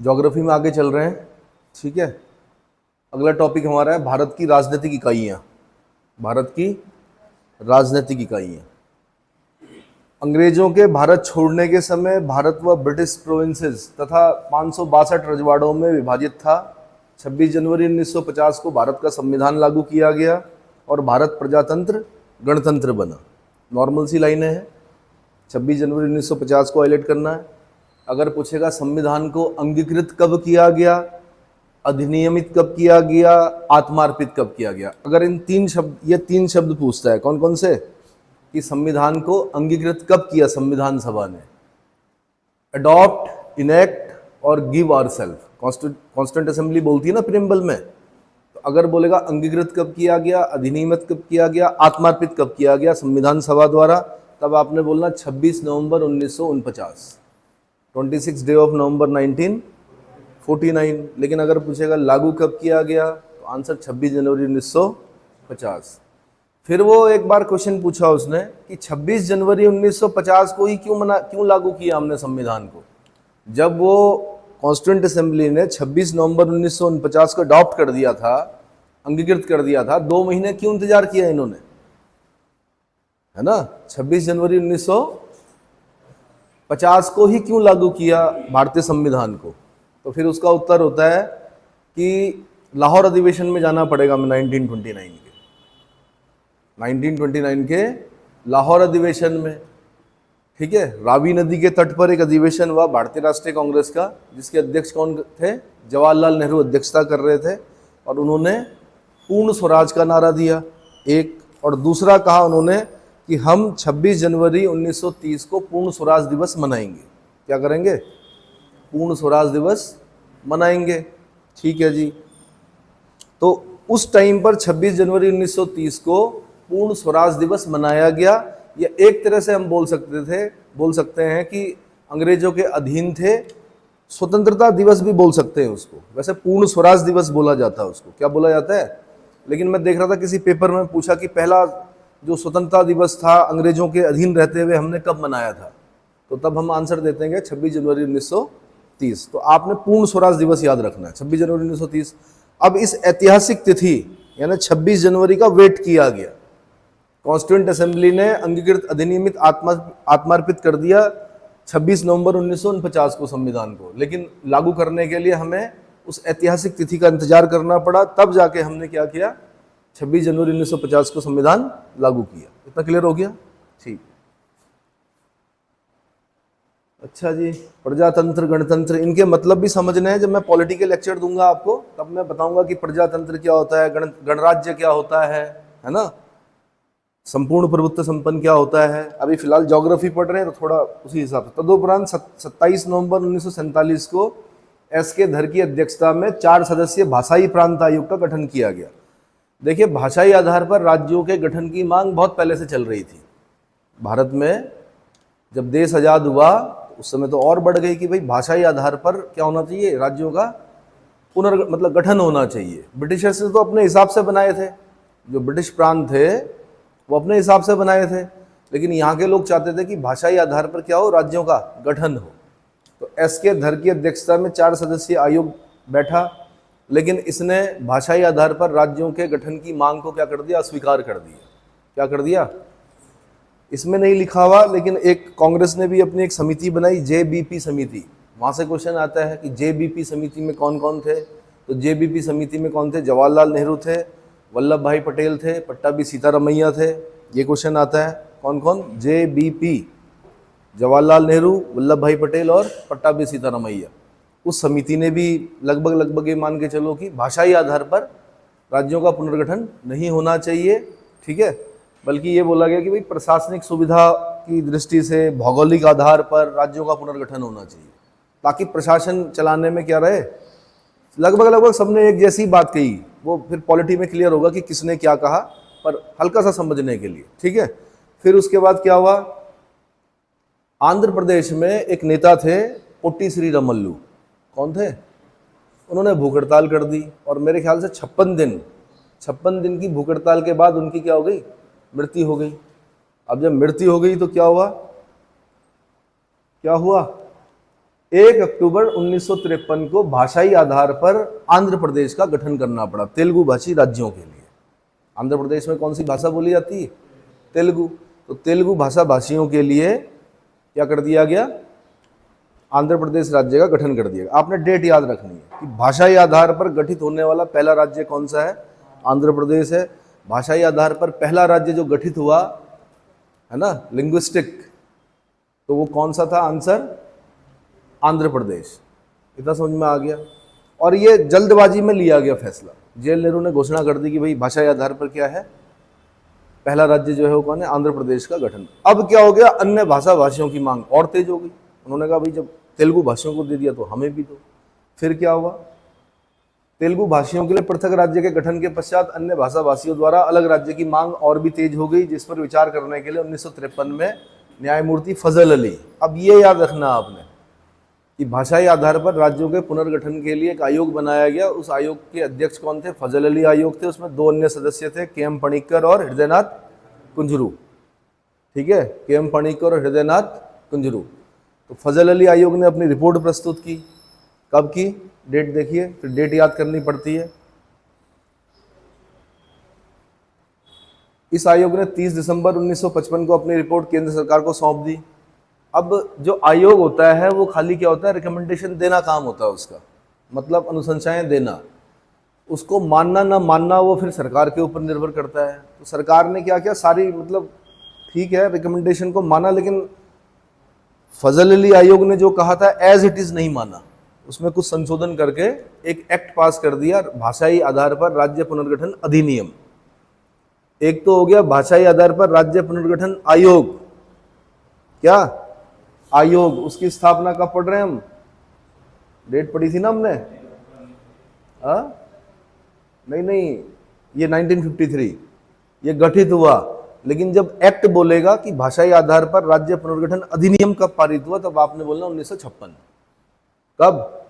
Geography में आगे चल रहे हैं। ठीक है, अगला टॉपिक हमारा है भारत की राजनीतिक इकाइयाँ। भारत की राजनीतिक इकाइयाँ। अंग्रेजों के भारत छोड़ने के समय भारत व ब्रिटिश प्रोविंसेस तथा 562 रजवाड़ों में विभाजित था। 26 जनवरी 1950 को भारत का संविधान लागू किया गया और भारत प्रजातंत्र गणतंत्र बना। नॉर्मल सी लाइनें हैं। 26 जनवरी 1950 को हाईलाइट करना है। अगर पूछेगा संविधान को अंगीकृत कब किया गया, अधिनियमित कब किया गया, आत्मार्पित कब किया गया, अगर इन तीन शब्द पूछता है कौन कौन से, कि संविधान को अंगीकृत कब किया संविधान सभा ने, अडॉप्ट, इनेक्ट और give our self, constituent assembly बोलती है ना प्रियम्बल में। तो अगर बोलेगा अंगीकृत कब किया गया, अधिनियमित कब किया गया, आत्मार्पित कब किया गया संविधान सभा द्वारा, तब आपने बोलना 26 नवंबर 1949, 26 डे ऑफ नवंबर 1949। लेकिन अगर पूछेगा लागू कब किया गया, तो आंसर 26 जनवरी 1950। फिर वो एक बार क्वेश्चन पूछा उसने कि 26 जनवरी 1950 को ही क्यों लागू किया हमने संविधान को, जब वो कॉन्स्टिट्यूंट असेंबली ने 26 नवंबर 1949 को अडॉप्ट कर दिया था, अंगीकृत कर दिया था, 2 महीने क्यों इंतजार किया इन्होंने, है ना। 26 जनवरी 1950 को ही क्यों लागू किया भारतीय संविधान को, तो फिर उसका उत्तर होता है कि लाहौर अधिवेशन में जाना पड़ेगा हमें 1929 के लाहौर अधिवेशन में। ठीक है, रावी नदी के तट पर एक अधिवेशन हुआ भारतीय राष्ट्रीय कांग्रेस का, जिसके अध्यक्ष कौन थे, जवाहरलाल नेहरू अध्यक्षता कर रहे थे, और उन्होंने पूर्ण स्वराज का नारा दिया एक, और दूसरा कहा उन्होंने कि हम 26 जनवरी 1930 को पूर्ण स्वराज दिवस मनाएंगे। क्या करेंगे, पूर्ण स्वराज दिवस मनाएंगे। ठीक है जी, तो उस टाइम पर 26 जनवरी 1930 को पूर्ण स्वराज दिवस मनाया गया। या एक तरह से हम बोल सकते हैं कि अंग्रेजों के अधीन थे, स्वतंत्रता दिवस भी बोल सकते हैं उसको। वैसे पूर्ण स्वराज दिवस बोला जाता है उसको, क्या बोला जाता है, लेकिन मैं देख रहा था किसी पेपर में पूछा कि पहला जो स्वतंत्रता दिवस था अंग्रेजों के अधीन रहते हुए हमने कब मनाया था, तो तब हम आंसर देते हैं 26 जनवरी 1930। तो आपने पूर्ण स्वराज दिवस याद रखना है, 26 जनवरी 1930। अब इस ऐतिहासिक तिथि यानी 26 जनवरी का वेट किया गया। कॉन्स्टिट्यूंट असेंबली ने अंगीकृत, अधिनियमित, आत्मार्पित कर दिया 26 नवंबर 1949 को संविधान को, लेकिन लागू करने के लिए हमें उस ऐतिहासिक तिथि का इंतजार करना पड़ा, तब जाके हमने क्या किया, 26 जनवरी 1950 को संविधान लागू किया। इतना क्लियर हो गया, ठीक। अच्छा जी, प्रजातंत्र, गणतंत्र, इनके मतलब भी समझने हैं। जब मैं पॉलिटिकल लेक्चर दूंगा आपको तब मैं बताऊंगा कि प्रजातंत्र क्या होता है, गणराज्य क्या होता है ना, संपूर्ण प्रभुत्व संपन्न क्या होता है। अभी फिलहाल ज्योग्राफी पढ़ रहे हैं तो थोड़ा उसी हिसाब से। तदुपरांत 27 नवंबर 1947 को एस.के. धर की अध्यक्षता में 4 सदस्यीय भाषाई प्रांत आयोग का गठन किया गया। देखिए, भाषाई आधार पर राज्यों के गठन की मांग बहुत पहले से चल रही थी भारत में। जब देश आज़ाद हुआ उस समय तो और बढ़ गई कि भाई भाषाई आधार पर क्या होना चाहिए, राज्यों का गठन होना चाहिए। ब्रिटिशर्स ने तो अपने हिसाब से बनाए थे, जो ब्रिटिश प्रांत थे वो अपने हिसाब से बनाए थे, लेकिन यहाँ के लोग चाहते थे कि भाषाई आधार पर क्या हो, राज्यों का गठन हो। तो एस.के. धर की अध्यक्षता में 4 सदस्यीय आयोग बैठा, लेकिन इसने भाषाई आधार पर राज्यों के गठन की मांग को क्या कर दिया, अस्वीकार कर दिया। क्या कर दिया, इसमें नहीं लिखा हुआ, लेकिन एक कांग्रेस ने भी अपनी एक समिति बनाई, जेबीपी समिति। वहाँ से क्वेश्चन आता है कि जेबीपी समिति में कौन कौन थे, तो जेबीपी समिति में कौन थे, जवाहरलाल नेहरू थे, वल्लभ भाई पटेल थे, पट्टाभी सीतारमैया थे। ये क्वेश्चन आता है कौन कौन, जेबीपी, जवाहरलाल नेहरू, वल्लभ भाई पटेल और पट्टाभी सीतारमैया। उस समिति ने भी लगभग ये मान के चलो कि भाषाई आधार पर राज्यों का पुनर्गठन नहीं होना चाहिए। ठीक है, बल्कि ये बोला गया कि भाई प्रशासनिक सुविधा की दृष्टि से भौगोलिक आधार पर राज्यों का पुनर्गठन होना चाहिए, ताकि प्रशासन चलाने में क्या रहे, लगभग सबने एक जैसी बात कही। वो फिर पॉलिटी में क्लियर होगा कि किसने क्या कहा, पर हल्का सा समझने के लिए। ठीक है, फिर उसके बाद क्या हुआ, आंध्र प्रदेश में एक नेता थे पोट्टी श्रीरामल्लू। कौन थे, उन्होंने भूख हड़ताल कर दी, और मेरे ख्याल से 56 दिन की भूख हड़ताल के बाद उनकी क्या हो गई, मृत्यु हो गई। अब जब मृत्यु हो गई तो क्या हुआ, 1 अक्टूबर 1953 को भाषाई आधार पर आंध्र प्रदेश का गठन करना पड़ा तेलुगु भाषी राज्यों के लिए। आंध्र प्रदेश में कौन सी भाषा बोली जाती है? तेलुगु। तो तेलुगु भाषा भाषियों के लिए क्या कर दिया गया? आंध्र प्रदेश राज्य का गठन कर दिया। आपने डेट याद रखनी है कि भाषाई आधार पर गठित होने वाला पहला राज्य कौन सा है? आंध्र प्रदेश है। भाषाई आधार पर पहला राज्य जो गठित हुआ है ना, लिंग्विस्टिक, तो वो कौन सा था? आंसर आंध्र प्रदेश। इतना समझ में आ गया। और ये जल्दबाजी में लिया गया फैसला। जवाहरलाल नेहरू ने घोषणा कर दी कि भाई भाषाई आधार पर क्या है, पहला राज्य जो है वो कौन है? आंध्र प्रदेश का गठन। अब क्या हो गया? अन्य भाषा भाषियों की मांग और तेज हो गई। उन्होंने कहा भाई जब तेलुगु भाषियों को दे दिया तो हमें भी दो। फिर क्या हुआ? तेलुगु भाषियों के लिए पृथक राज्य के गठन के पश्चात अन्य भाषा भाषियों द्वारा अलग राज्य की मांग और भी तेज हो गई, जिस पर विचार करने के लिए 1953 में न्यायमूर्ति फजल अली, अब ये याद रखना आपने कि भाषाई आधार पर राज्यों के पुनर्गठन के लिए एक आयोग बनाया गया। उस आयोग के अध्यक्ष कौन थे? फजल अली आयोग थे। उसमें 2 अन्य सदस्य थे, के.एम. पणिक्कर और हृदयनाथ कुंजरू। ठीक है, के.एम. पणिक्कर और हृदयनाथ कुंजरू। तो फजल अली आयोग ने अपनी रिपोर्ट प्रस्तुत की। कब की? डेट देखिए, फिर डेट याद करनी पड़ती है। इस आयोग ने 30 दिसंबर 1955 को अपनी रिपोर्ट केंद्र सरकार को सौंप दी। अब जो आयोग होता है वो खाली क्या होता है? रिकमेंडेशन देना काम होता है उसका, मतलब अनुशंसाएं देना। उसको मानना ना मानना वो फिर सरकार के ऊपर निर्भर करता है। तो सरकार ने क्या किया? सारी मतलब ठीक है रिकमेंडेशन को माना, लेकिन फजल अली आयोग ने जो कहा था एज इट इज नहीं माना। उसमें कुछ संशोधन करके एक एक्ट पास कर दिया, भाषाई आधार पर राज्य पुनर्गठन अधिनियम। एक तो हो गया भाषाई आधार पर राज्य पुनर्गठन आयोग। क्या आयोग? उसकी स्थापना कब पढ़ रहे हैं हम? डेट पढ़ी थी ना हमने? नहीं, ये 1953 ये गठित हुआ। लेकिन जब एक्ट बोलेगा कि भाषाई आधार पर राज्य पुनर्गठन अधिनियम कब पारित हुआ, तब आपने बोलना 1956। कब?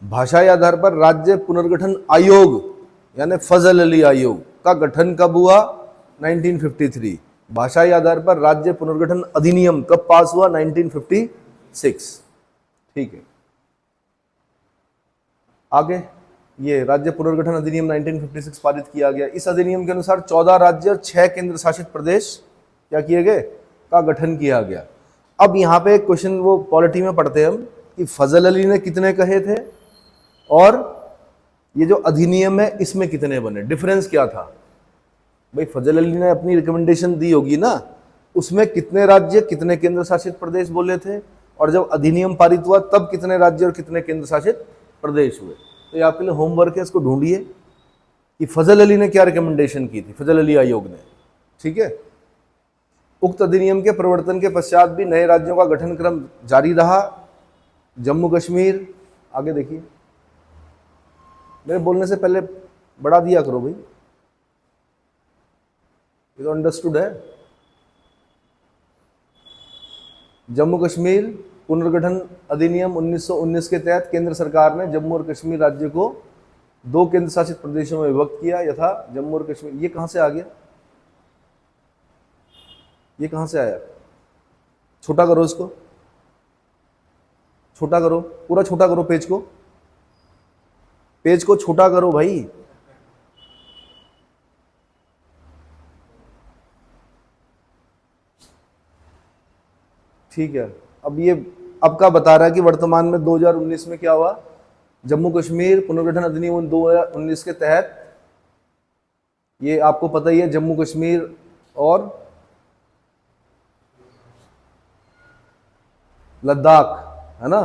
भाषाई आधार पर राज्य पुनर्गठन आयोग यानी फजल अली आयोग का गठन कब हुआ? 1953। भाषाई आधार पर राज्य पुनर्गठन अधिनियम कब पास हुआ? 1956। ठीक है, आगे ये राज्य पुनर्गठन अधिनियम 1956 पारित किया गया। इस अधिनियम के अनुसार 14 राज्य और 6 केंद्र शासित प्रदेश क्या किए गए? का गठन किया गया। अब यहाँ पे एक क्वेश्चन वो पॉलिटी में पढ़ते हैं हम कि फजल अली ने कितने कहे थे और ये जो अधिनियम है इसमें कितने बने, डिफरेंस क्या था? भाई फजल अली ने अपनी रिकमेंडेशन दी होगी ना, उसमें कितने राज्य कितने केंद्र शासित प्रदेश बोले थे, और जब अधिनियम पारित हुआ तब कितने राज्य और कितने केंद्र शासित प्रदेश हुए। तो ये आपके लिए होमवर्क है, इसको ढूंढिए कि फजल अली ने क्या रिकमेंडेशन की थी, फजल अली आयोग ने। ठीक है, उक्त अधिनियम के प्रवर्तन के पश्चात भी नए राज्यों का गठन क्रम जारी रहा। जम्मू कश्मीर, आगे देखिए, मेरे बोलने से पहले बढ़ा दिया करो भाई, ये तो अंडरस्टूड है। जम्मू कश्मीर पुनर्गठन अधिनियम 1919 के तहत केंद्र सरकार ने जम्मू और कश्मीर राज्य को 2 केंद्र शासित प्रदेशों में विभक्त किया, यथा जम्मू और कश्मीर। ये कहां से आ गया? ये कहां से आया? छोटा करो इसको, छोटा करो, पूरा छोटा करो पेज को, पेज को छोटा करो भाई। ठीक है, अब ये अब का बता रहा है कि वर्तमान में 2019 में क्या हुआ? जम्मू कश्मीर पुनर्गठन अधिनियम 2019 के तहत, ये आपको पता ही है, जम्मू कश्मीर और लद्दाख है ना,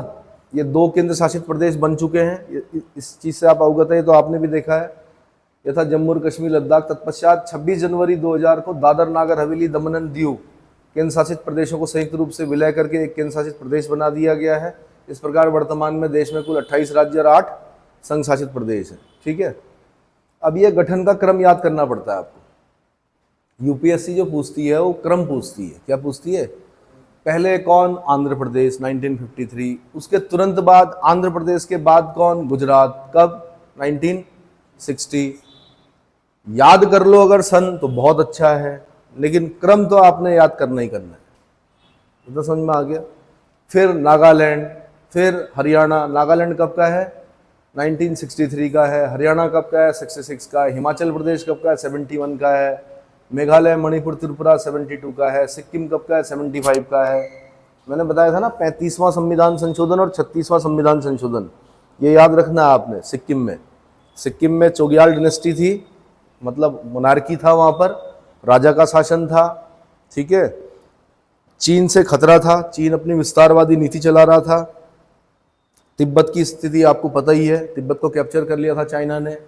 ये 2 केंद्र शासित प्रदेश बन चुके हैं। इस चीज से आप अवगत है, तो आपने भी देखा है। यथा जम्मू और कश्मीर लद्दाख। तत्पश्चात 26 जनवरी 2000 को दादर नागर हवेली दमन एंड दीव केंद्र शासित प्रदेशों को संयुक्त रूप से विलय करके एक केंद्र शासित प्रदेश बना दिया गया है। इस प्रकार वर्तमान में देश में कुल 28 राज्य और 8 संघ शासित प्रदेश हैं। ठीक है, अब ये गठन का क्रम याद करना पड़ता है आपको। यूपीएससी जो पूछती है वो क्रम पूछती है। क्या पूछती है? पहले कौन? आंध्र प्रदेश 1953। उसके तुरंत बाद आंध्र प्रदेश के बाद कौन? गुजरात। कब? 1960। याद कर लो अगर सन तो बहुत अच्छा है, लेकिन क्रम तो आपने याद करना ही करना है। तो समझ में आ गया। फिर नागालैंड, फिर हरियाणा, नागालैंड कब का है? 1963 का है। हरियाणा कब का है? 66 का है। हिमाचल प्रदेश कब का है? 71 का है। मेघालय, मणिपुर, त्रिपुरा 72 का है। सिक्किम कब का है? 75 का है। मैंने बताया था ना 35वां संविधान संशोधन और 36वां संविधान संशोधन, ये याद रखना है आपने। सिक्किम में चोग्याल डिनेस्टी थी, मतलब मोनार्की था, वहाँ पर राजा का शासन था। ठीक है, चीन से खतरा था, चीन अपनी विस्तारवादी नीति चला रहा था। तिब्बत की स्थिति आपको पता ही है, तिब्बत को कैप्चर कर लिया था चाइना ने।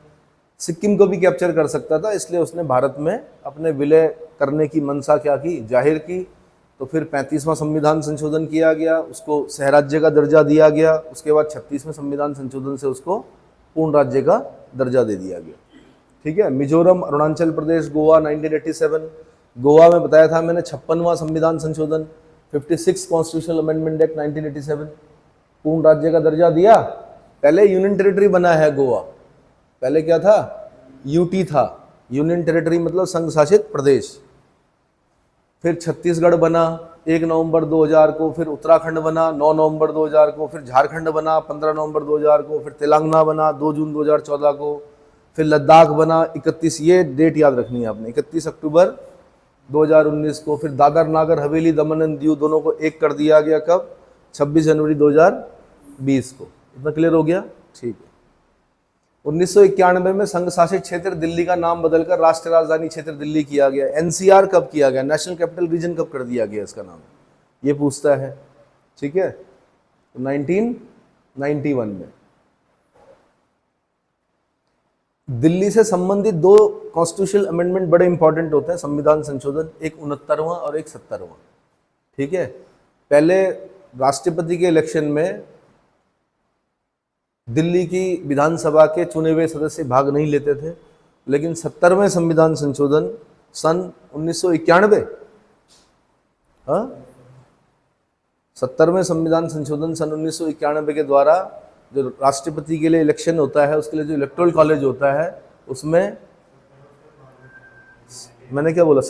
सिक्किम को भी कैप्चर कर सकता था, इसलिए उसने भारत में अपने विलय करने की मंशा क्या की? जाहिर की। तो फिर 35वां संविधान संशोधन किया गया, उसको सहराज्य का दर्जा दिया गया। उसके बाद 36वें संविधान संशोधन से उसको पूर्ण राज्य का दर्जा दे दिया गया। ठीक है, मिजोरम, अरुणाचल प्रदेश, गोवा 1987। गोवा में बताया था मैंने 56वां संविधान संशोधन, 56 कॉन्स्टिट्यूशनल अमेंडमेंट एक्ट 1987, पूर्ण राज्य का दर्जा दिया। पहले यूनियन टेरिटरी बना है गोवा, पहले क्या था? यूटी था, यूनियन टेरिटरी मतलब संघ शासित प्रदेश। फिर छत्तीसगढ़ बना 1 नवंबर 2000 को, फिर उत्तराखंड बना 9 नवंबर 2000 को, फिर झारखंड बना 15 नवंबर 2000 को, फिर तेलंगाना बना 2 जून 2014 को, फिर लद्दाख बना 31, ये डेट याद रखनी है आपने, 31 अक्टूबर 2019 को। फिर दादर नागर हवेली, दमन एंड दीव दोनों को एक कर दिया गया, कब? 26 जनवरी 2020 को। इतना क्लियर हो गया? ठीक है। 1991 में संघ शासित क्षेत्र दिल्ली का नाम बदलकर राष्ट्रीय राजधानी क्षेत्र दिल्ली किया गया। एनसीआर कब किया गया? नेशनल कैपिटल रीजन कब कर दिया गया इसका नाम? ये पूछता है। ठीक है, 1991 में। दिल्ली से संबंधित 2 कॉन्स्टिट्यूशनल अमेंडमेंट बड़े इंपॉर्टेंट होते हैं, संविधान संशोधन, एक 69वां और एक 70वां। ठीक है, पहले राष्ट्रपति के इलेक्शन में दिल्ली की विधानसभा के चुने हुए सदस्य भाग नहीं लेते थे, लेकिन 70वें संविधान संशोधन सन 1991, 70वें संविधान संशोधन सन 1991 के द्वारा जो राष्ट्रपति के लिए इलेक्शन होता है, उसके लिए जो इलेक्टोरल कॉलेज होता है, उसमें मैंने क्या बोला?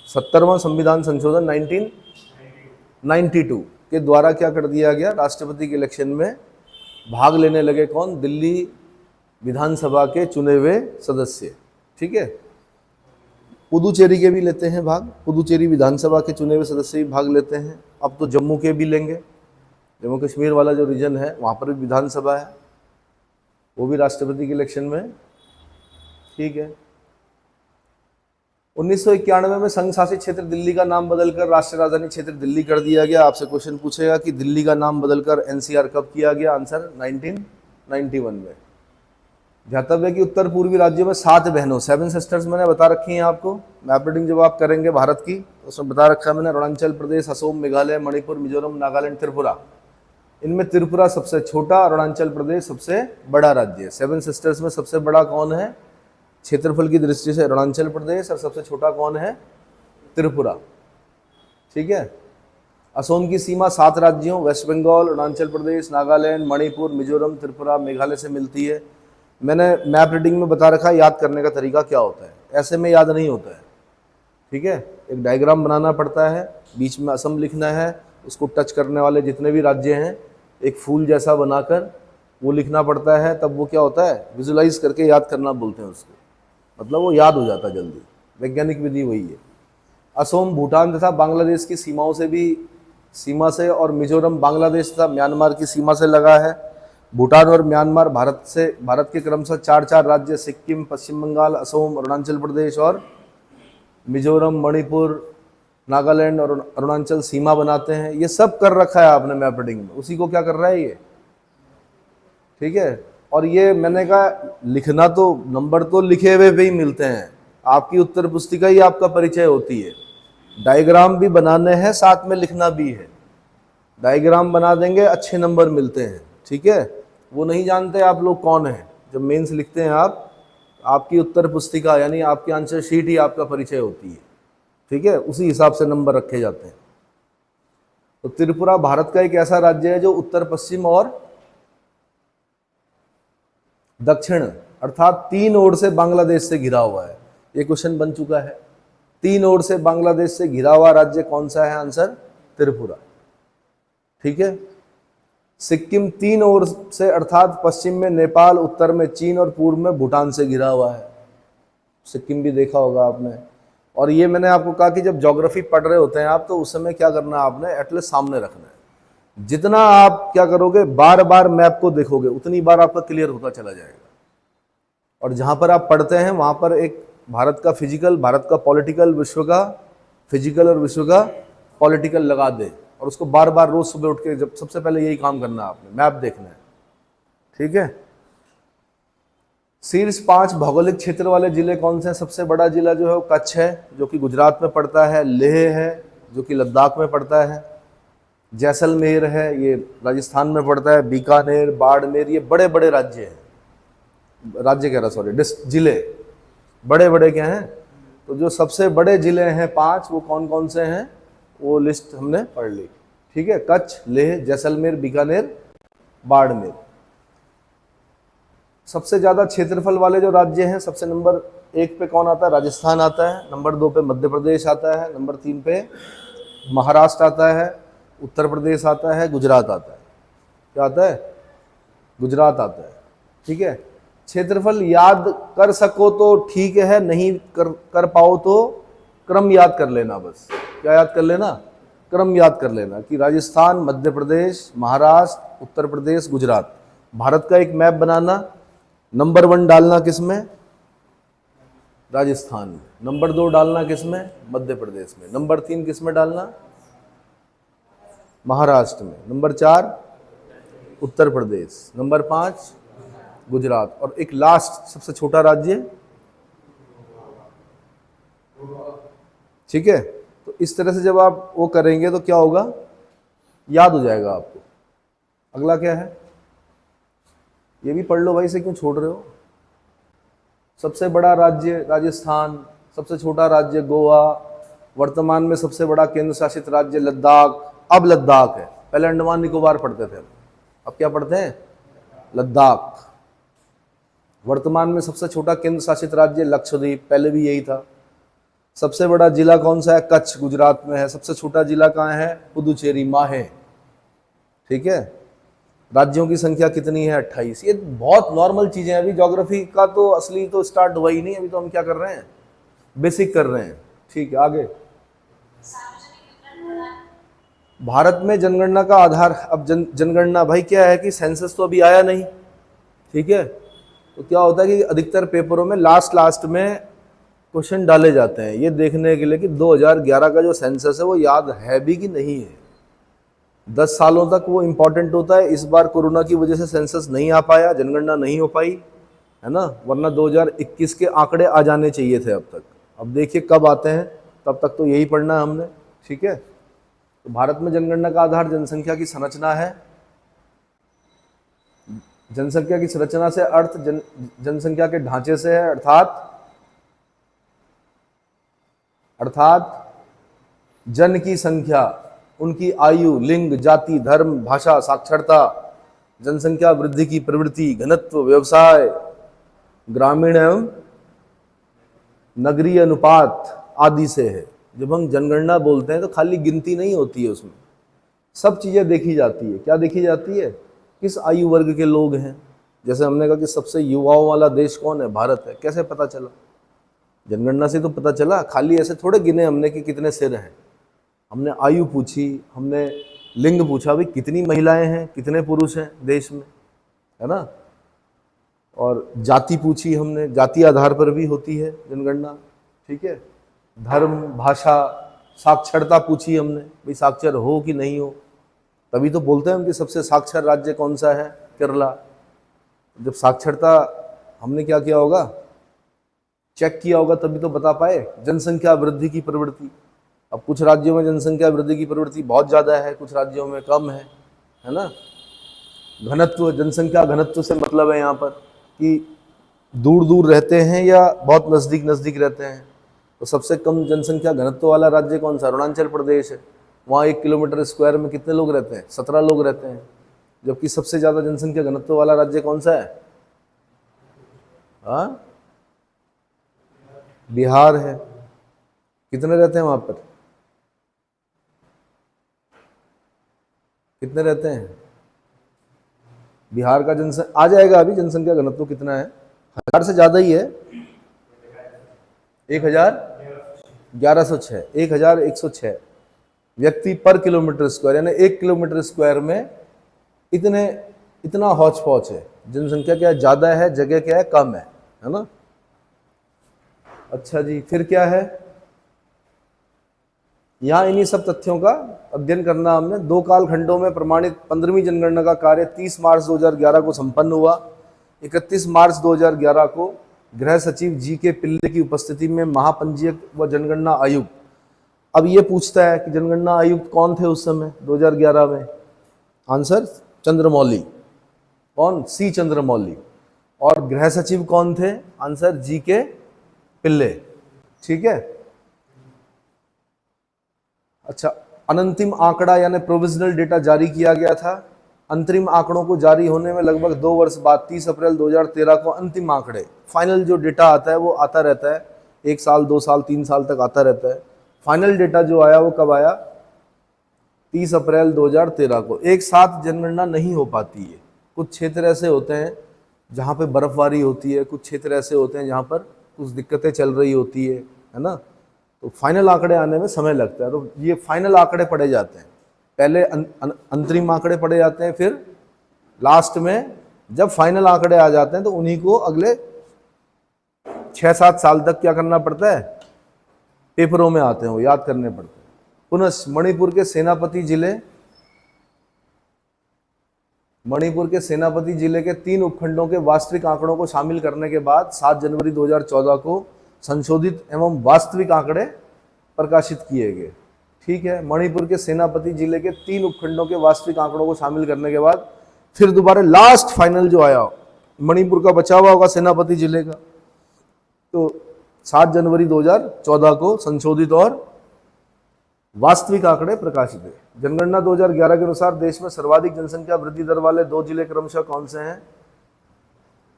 70वां संविधान संशोधन 1992 के द्वारा क्या कर दिया गया? राष्ट्रपति के इलेक्शन में भाग लेने लगे कौन? दिल्ली विधानसभा के चुने हुए सदस्य। ठीक है, पुदुचेरी के भी लेते हैं भाग, पुदुचेरी विधानसभा के चुने हुए सदस्य भी भाग लेते हैं। अब तो जम्मू के भी लेंगे, जम्मू कश्मीर वाला जो रीजन है वहाँ पर भी विधानसभा है, वो भी राष्ट्रपति के इलेक्शन में। ठीक है, 1991 में संघ शासित क्षेत्र दिल्ली का नाम बदलकर राष्ट्रीय राजधानी क्षेत्र दिल्ली कर दिया गया। आपसे क्वेश्चन पूछेगा कि दिल्ली का नाम बदलकर एनसीआर कब किया गया? आंसर 1991 में। ध्यातव्य कि उत्तर पूर्वी राज्यों में 7 बहनों, 7 सिस्टर्स मैंने बता रखी हैं आपको। मैप रीडिंग जब आप करेंगे भारत की तो उसमें बता रखा है मैंने, अरुणाचल प्रदेश, असम, मेघालय, मणिपुर, मिजोरम, नागालैंड, त्रिपुरा। इनमें त्रिपुरा सबसे छोटा, अरुणाचल प्रदेश सबसे बड़ा राज्य है। 7 सिस्टर्स में सबसे बड़ा कौन है क्षेत्रफल की दृष्टि से? अरुणाचल प्रदेश। और सबसे छोटा कौन है? त्रिपुरा। ठीक है, असम की सीमा 7 राज्यों वेस्ट बंगाल, अरुणाचल प्रदेश, नागालैंड, मणिपुर, मिजोरम, त्रिपुरा, मेघालय से मिलती है। मैंने मैप रीडिंग में बता रखा है याद करने का तरीका क्या होता है, ऐसे में याद नहीं होता है। ठीक है, एक डायग्राम बनाना पड़ता है, बीच में असम लिखना है, उसको टच करने वाले जितने भी राज्य हैं एक फूल जैसा बनाकर वो लिखना पड़ता है, तब वो क्या होता है? विजुलाइज करके याद करना बोलते हैं उसको, मतलब वो याद हो जाता है जल्दी। वैज्ञानिक विधि वही है। असम भूटान तथा बांग्लादेश की सीमाओं से भी सीमा से, और मिजोरम बांग्लादेश तथा म्यांमार की सीमा से लगा है। भूटान और म्यांमार भारत के क्रमशः 4 राज्य सिक्किम, पश्चिम बंगाल, असम, अरुणाचल प्रदेश और मिजोरम, मणिपुर, नागालैंड और अरुणाचल सीमा बनाते हैं। ये सब कर रखा है आपने मैप रीडिंग में, उसी को क्या कर रहा है ये। ठीक है, और ये मैंने कहा लिखना तो नंबर तो लिखे हुए भी मिलते हैं, आपकी उत्तर पुस्तिका ही आपका परिचय होती है। डायग्राम भी बनाने हैं, साथ में लिखना भी है। डायग्राम बना देंगे अच्छे नंबर मिलते हैं। ठीक है, वो नहीं जानते आप लोग कौन है। जब मेंस लिखते हैं आप, आपकी उत्तर पुस्तिका यानी आपकी आंसर शीट ही आपका परिचय होती है। ठीक है, उसी हिसाब से नंबर रखे जाते हैं। तो त्रिपुरा भारत का एक ऐसा राज्य है जो उत्तर पश्चिम और दक्षिण अर्थात 3 ओर से बांग्लादेश से घिरा हुआ है। ये क्वेश्चन बन चुका है। 3 ओर से बांग्लादेश से घिरा हुआ राज्य कौन सा है? आंसर त्रिपुरा। ठीक है, सिक्किम तीन ओर से अर्थात पश्चिम में नेपाल, उत्तर में चीन और पूर्व में भूटान से घिरा हुआ है। सिक्किम भी देखा होगा आपने। और ये मैंने आपको कहा कि जब ज्योग्राफी पढ़ रहे होते हैं आप, तो उस समय क्या करना है आपने, एटलीस्ट सामने रखना है। जितना आप क्या करोगे, बार बार मैप को देखोगे, उतनी बार आपका क्लियर होता चला जाएगा। और जहां पर आप पढ़ते हैं वहां पर एक भारत का फिजिकल, भारत का पॉलिटिकल, विश्व का फिजिकल और विश्व का पॉलिटिकल लगा दे, और उसको बार बार रोज सुबह उठ के, जब सबसे पहले यही काम करना है आपने, मैप देखना है। ठीक है। शीर्ष 5 भौगोलिक क्षेत्र वाले जिले कौन से हैं? सबसे बड़ा जिला जो है वो कच्छ है, जो कि गुजरात में पड़ता है। लेह है, जो कि लद्दाख में पड़ता है। जैसलमेर है, ये राजस्थान में पड़ता है। बीकानेर, बाड़मेर, ये बड़े बड़े राज्य हैं, राज्य कह रहा सॉरी, जिले बड़े बड़े क्या हैं। तो जो सबसे बड़े जिले हैं 5, वो कौन कौन से हैं, वो लिस्ट हमने पढ़ ली। ठीक है। कच्छ, लेह, जैसलमेर, बीकानेर, बाड़मेर। सबसे ज्यादा क्षेत्रफल वाले जो राज्य हैं, सबसे नंबर 1 पे कौन आता है? राजस्थान आता है। नंबर 2 पे मध्य प्रदेश आता है। नंबर 3 पे महाराष्ट्र आता है। उत्तर प्रदेश आता है। गुजरात आता है। क्या आता है? गुजरात आता है। ठीक है। क्षेत्रफल याद कर सको तो ठीक है, नहीं कर पाओ तो क्रम याद कर लेना। बस क्या याद कर लेना? क्रम याद कर लेना कि राजस्थान, मध्य प्रदेश, महाराष्ट्र, उत्तर प्रदेश, गुजरात। भारत का एक मैप बनाना, नंबर 1 डालना किसमें? राजस्थान में। नंबर 2 डालना किसमें? मध्य प्रदेश में। नंबर 3 किसमें डालना? महाराष्ट्र में। नंबर 4 उत्तर प्रदेश। नंबर 5 गुजरात। और एक लास्ट सबसे छोटा राज्य, ठीक है। तो इस तरह से जब आप वो करेंगे तो क्या होगा, याद हो जाएगा आपको। अगला क्या है, ये भी पढ़ लो भाई, से क्यों छोड़ रहे हो। सबसे बड़ा राज्य राजस्थान, सबसे छोटा राज्य गोवा, वर्तमान में सबसे बड़ा केंद्र शासित राज्य लद्दाख। अब लद्दाख है, पहले अंडमान निकोबार पढ़ते थे, अब क्या पढ़ते हैं? लद्दाख। वर्तमान में सबसे छोटा केंद्र शासित राज्य लक्षद्वीप, पहले भी यही था। सबसे बड़ा जिला कौन सा है? कच्छ, गुजरात में है। सबसे छोटा जिला कहाँ है? पुदुचेरी, माहे। ठीक है। राज्यों की संख्या कितनी है? 28। ये बहुत नॉर्मल चीजें हैं। अभी ज्योग्राफी का तो असली तो स्टार्ट हुआ ही नहीं, अभी तो हम क्या कर रहे हैं, बेसिक कर रहे हैं। ठीक है। आगे, भारत में जनगणना का आधार। अब जनगणना भाई क्या है कि सेंसस तो अभी आया नहीं, ठीक है। तो क्या होता है कि अधिकतर पेपरों में लास्ट में क्वेश्चन डाले जाते हैं ये देखने के लिए कि 2011 का जो सेंसस है वो याद है भी कि नहीं है। 10 सालों तक वो इम्पोर्टेंट होता है। इस बार कोरोना की वजह से सेंसस नहीं आ पाया, जनगणना नहीं हो पाई, है ना, वरना 2021 के आंकड़े आ जाने चाहिए थे अब तक। अब देखिए कब आते हैं, तब तक तो यही पढ़ना है हमने। ठीक है। तो भारत में जनगणना का आधार जनसंख्या की संरचना है। जनसंख्या की संरचना से अर्थ जनसंख्या के ढांचे से है, अर्थात जन की संख्या, उनकी आयु, लिंग, जाति, धर्म, भाषा, साक्षरता, जनसंख्या वृद्धि की प्रवृत्ति, घनत्व, व्यवसाय, ग्रामीण एवं नगरीय अनुपात आदि से है। जब हम जनगणना बोलते हैं तो खाली गिनती नहीं होती है, उसमें सब चीजें देखी जाती है। क्या देखी जाती है? किस आयु वर्ग के लोग हैं। जैसे हमने कहा कि सबसे युवाओं वाला देश कौन है? भारत है। कैसे पता चला? जनगणना से तो पता चला। खाली ऐसे थोड़े गिने हमने कि कितने सिर हैं। हमने आयु पूछी, हमने लिंग पूछा, भाई कितनी महिलाएं हैं, कितने पुरुष हैं देश में, है ना। और जाति पूछी हमने, जाति आधार पर भी होती है जनगणना। ठीक है। धर्म, भाषा, साक्षरता पूछी हमने, भाई साक्षर हो कि नहीं हो, तभी तो बोलते हैं हम कि सबसे साक्षर राज्य कौन सा है? केरला। जब साक्षरता हमने क्या किया होगा, चेक किया होगा, तभी तो बता पाए। जनसंख्या वृद्धि की प्रवृत्ति, अब कुछ राज्यों में जनसंख्या वृद्धि की प्रवृत्ति बहुत ज़्यादा है, कुछ राज्यों में कम है ना। घनत्व, जनसंख्या घनत्व से मतलब है यहाँ पर कि दूर दूर रहते हैं या बहुत नज़दीक नज़दीक रहते हैं। तो सबसे कम जनसंख्या घनत्व वाला राज्य कौन सा? अरुणाचल प्रदेश है। वहाँ 1 किलोमीटर स्क्वायर में कितने लोग रहते हैं? 17 लोग रहते हैं। जबकि सबसे ज़्यादा जनसंख्या घनत्व वाला राज्य कौन सा है? हाँ, बिहार है। कितने रहते हैं वहाँ पर? कितने रहते हैं? बिहार का जनसंख्या आ जाएगा, अभी जनसंख्या घनत्व कितना है, 1000 से ज़्यादा ही है, 1106, 1106 व्यक्ति पर किलोमीटर स्क्वायर, यानी 1 किलोमीटर स्क्वायर में इतना हौच पौच है। जनसंख्या क्या है, ज़्यादा है, जगह क्या है, कम है ना। अच्छा जी, फिर क्या है, यहाँ इन्हीं सब तथ्यों का अध्ययन करना हमने। 2 कालखंडों में प्रमाणित 15वीं जनगणना का कार्य 30 मार्च 2011 को संपन्न हुआ। 31 मार्च 2011 को गृह सचिव जी के पिल्ले की उपस्थिति में महापंजीयक व जनगणना आयुक्त, अब ये पूछता है कि जनगणना आयुक्त कौन थे उस समय 2011 में, आंसर चंद्रमौली, कौन, सी चंद्रमौली। और गृह सचिव कौन थे, आंसर जी के पिल्ले, ठीक है। अच्छा, अनंतिम आंकड़ा यानी प्रोविजनल डेटा जारी किया गया था। अंतरिम आंकड़ों को जारी होने में लगभग 2 वर्ष बाद 30 अप्रैल 2013 को अंतिम आंकड़े, फाइनल जो डेटा आता है वो आता रहता है, 1 साल 2 साल 3 साल तक आता रहता है। फाइनल डेटा जो आया वो कब आया, 30 अप्रैल 2013 को। एक साथ जनगणना नहीं हो पाती है, कुछ क्षेत्र ऐसे होते हैं जहाँ पे बर्फबारी होती है, कुछ क्षेत्र ऐसे होते हैं जहाँ पर कुछ दिक्कतें चल रही होती है ना, तो फाइनल आंकड़े आने में समय लगता है। तो ये फाइनल आंकड़े पढ़े जाते हैं, पहले अंतरिम आंकड़े पढ़े जाते हैं, फिर लास्ट में जब फाइनल आंकड़े आ जाते हैं तो उन्हीं को अगले 6-7 साल तक क्या करना पड़ता है, पेपरों में आते हैं, वो याद करने पड़ते हैं। पुनः मणिपुर के सेनापति जिले के 3 उपखंडों के वास्तविक आंकड़ों को शामिल करने के बाद 7 जनवरी 2014 को संशोधित एवं वास्तविक आंकड़े प्रकाशित किए गए, ठीक है। मणिपुर के सेनापति जिले के 3 उपखंडों के वास्तविक आंकड़ों को शामिल करने के बाद फिर दोबारा लास्ट फाइनल जो आया, मणिपुर का बचा हुआ होगा सेनापति जिले का, तो 7 जनवरी 2014 को संशोधित और वास्तविक आंकड़े प्रकाशित है। जनगणना 2011 के अनुसार देश में सर्वाधिक जनसंख्या वृद्धि दर वाले 2 जिले क्रमशः कौन से हैं,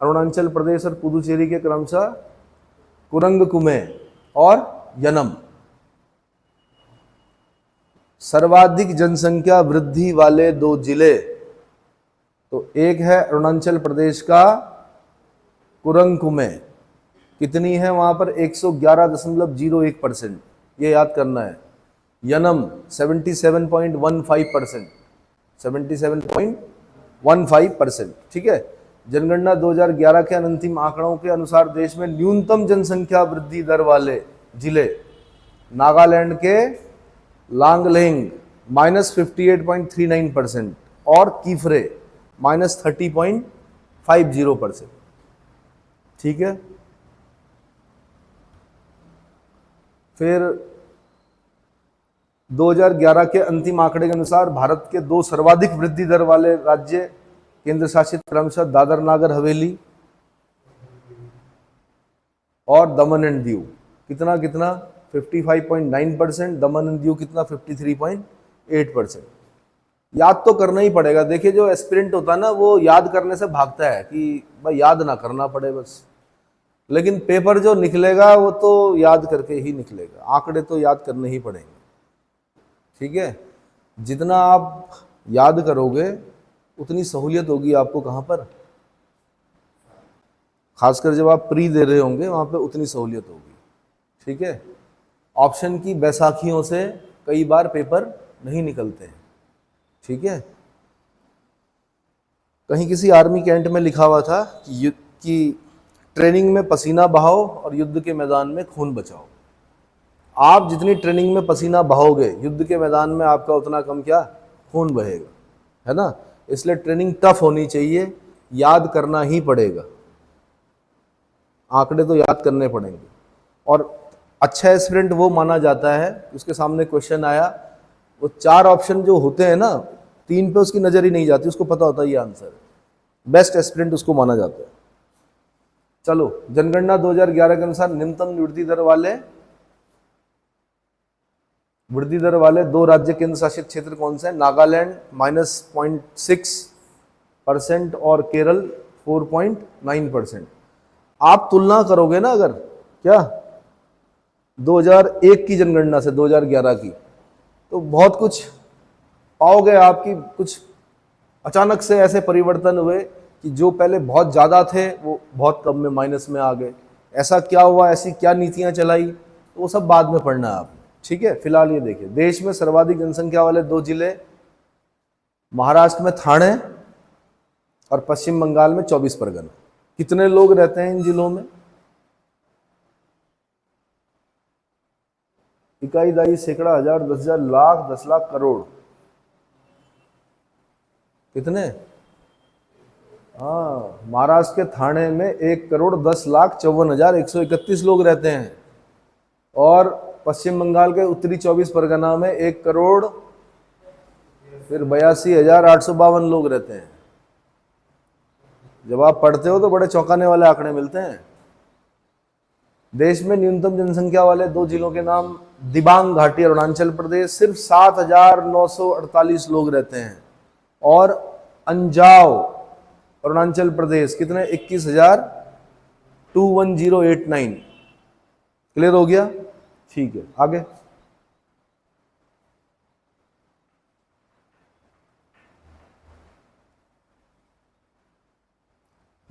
अरुणाचल प्रदेश और पुदुचेरी के क्रमशः कुरंगकुमे और यनम। सर्वाधिक जनसंख्या वृद्धि वाले 2 जिले, तो एक है अरुणाचल प्रदेश का कुरंगकुमे, कितनी है वहां पर, 111.01%, ये याद करना है। यनम 77.15%, 77.15%, ठीक है। जनगणना 2011 के अंतिम आंकड़ों के अनुसार देश में न्यूनतम जनसंख्या वृद्धि दर वाले जिले नागालैंड के लांगलेंग -58.39% और कीफरे -30.50%, ठीक है। फिर 2011 के अंतिम आंकड़े के अनुसार भारत के 2 सर्वाधिक वृद्धि दर वाले राज्य केंद्र शासित क्रमशः दादर नागर हवेली और दमन एंड दीव, कितना 55.9%, दमन एंड दीव कितना 53.8%। याद तो करना ही पड़ेगा। देखिए, जो एस्पिरेंट होता है ना, वो याद करने से भागता है कि भाई याद ना करना पड़े बस, लेकिन पेपर जो निकलेगा वो तो याद करके ही निकलेगा, आंकड़े तो याद करने ही पड़ेंगे, ठीक है। जितना आप याद करोगे उतनी सहूलियत होगी आपको, कहाँ पर, खासकर जब आप प्री दे रहे होंगे वहाँ पे उतनी सहूलियत होगी, ठीक है। ऑप्शन की बैसाखियों से कई बार पेपर नहीं निकलते हैं, ठीक है। कहीं किसी आर्मी कैंट में लिखा हुआ था कि ट्रेनिंग में पसीना बहाओ और युद्ध के मैदान में खून बचाओ। आप जितनी ट्रेनिंग में पसीना बहाओगे, युद्ध के मैदान में आपका उतना कम क्या, खून बहेगा, है ना। इसलिए ट्रेनिंग टफ होनी चाहिए, याद करना ही पड़ेगा, आंकड़े तो याद करने पड़ेंगे। और अच्छा एस्पिरेंट वो माना जाता है, उसके सामने क्वेश्चन आया, वो 4 ऑप्शन जो होते हैं ना, 3 पे उसकी नजर ही नहीं जाती, उसको पता होता है ये आंसर है, बेस्ट एस्पिरेंट उसको माना जाता है। चलो, जनगणना 2011 के अनुसार निम्नतम वृद्धि दर वाले 2 राज्य केंद्र शासित क्षेत्र कौन से हैं, नागालैंड -0.6% और केरल 4.9%। आप तुलना करोगे ना अगर, क्या 2001 की जनगणना से 2011 की, तो बहुत कुछ पाओगे, आपकी कुछ अचानक से ऐसे परिवर्तन हुए कि जो पहले बहुत ज़्यादा थे वो बहुत कम में माइनस में आ गए। ऐसा क्या हुआ, ऐसी क्या नीतियां चलाई, तो वो सब बाद में पढ़ना है आपने, ठीक है। फिलहाल ये देखिए, देश में सर्वाधिक जनसंख्या वाले 2 जिले महाराष्ट्र में ठाणे और पश्चिम बंगाल में 24 परगना। कितने लोग रहते हैं इन जिलों में? इकाई, दाई, सैकड़ा, हजार, 10,000, लाख, 10 लाख, करोड़। कितने? हाँ, महाराष्ट्र के ठाणे में 1,10,54,131 लोग रहते हैं और पश्चिम बंगाल के उत्तरी 24 परगना में 1,82,852 लोग रहते हैं। जब आप पढ़ते हो तो बड़े चौंकाने वाले आंकड़े मिलते हैं। देश में न्यूनतम जनसंख्या वाले 2 जिलों के नाम दिबांग घाटी अरुणाचल प्रदेश, सिर्फ 7,948 लोग रहते हैं, और अंजाव अरुणाचल प्रदेश कितने? 21,21089। क्लियर हो गया? ठीक है, आगे।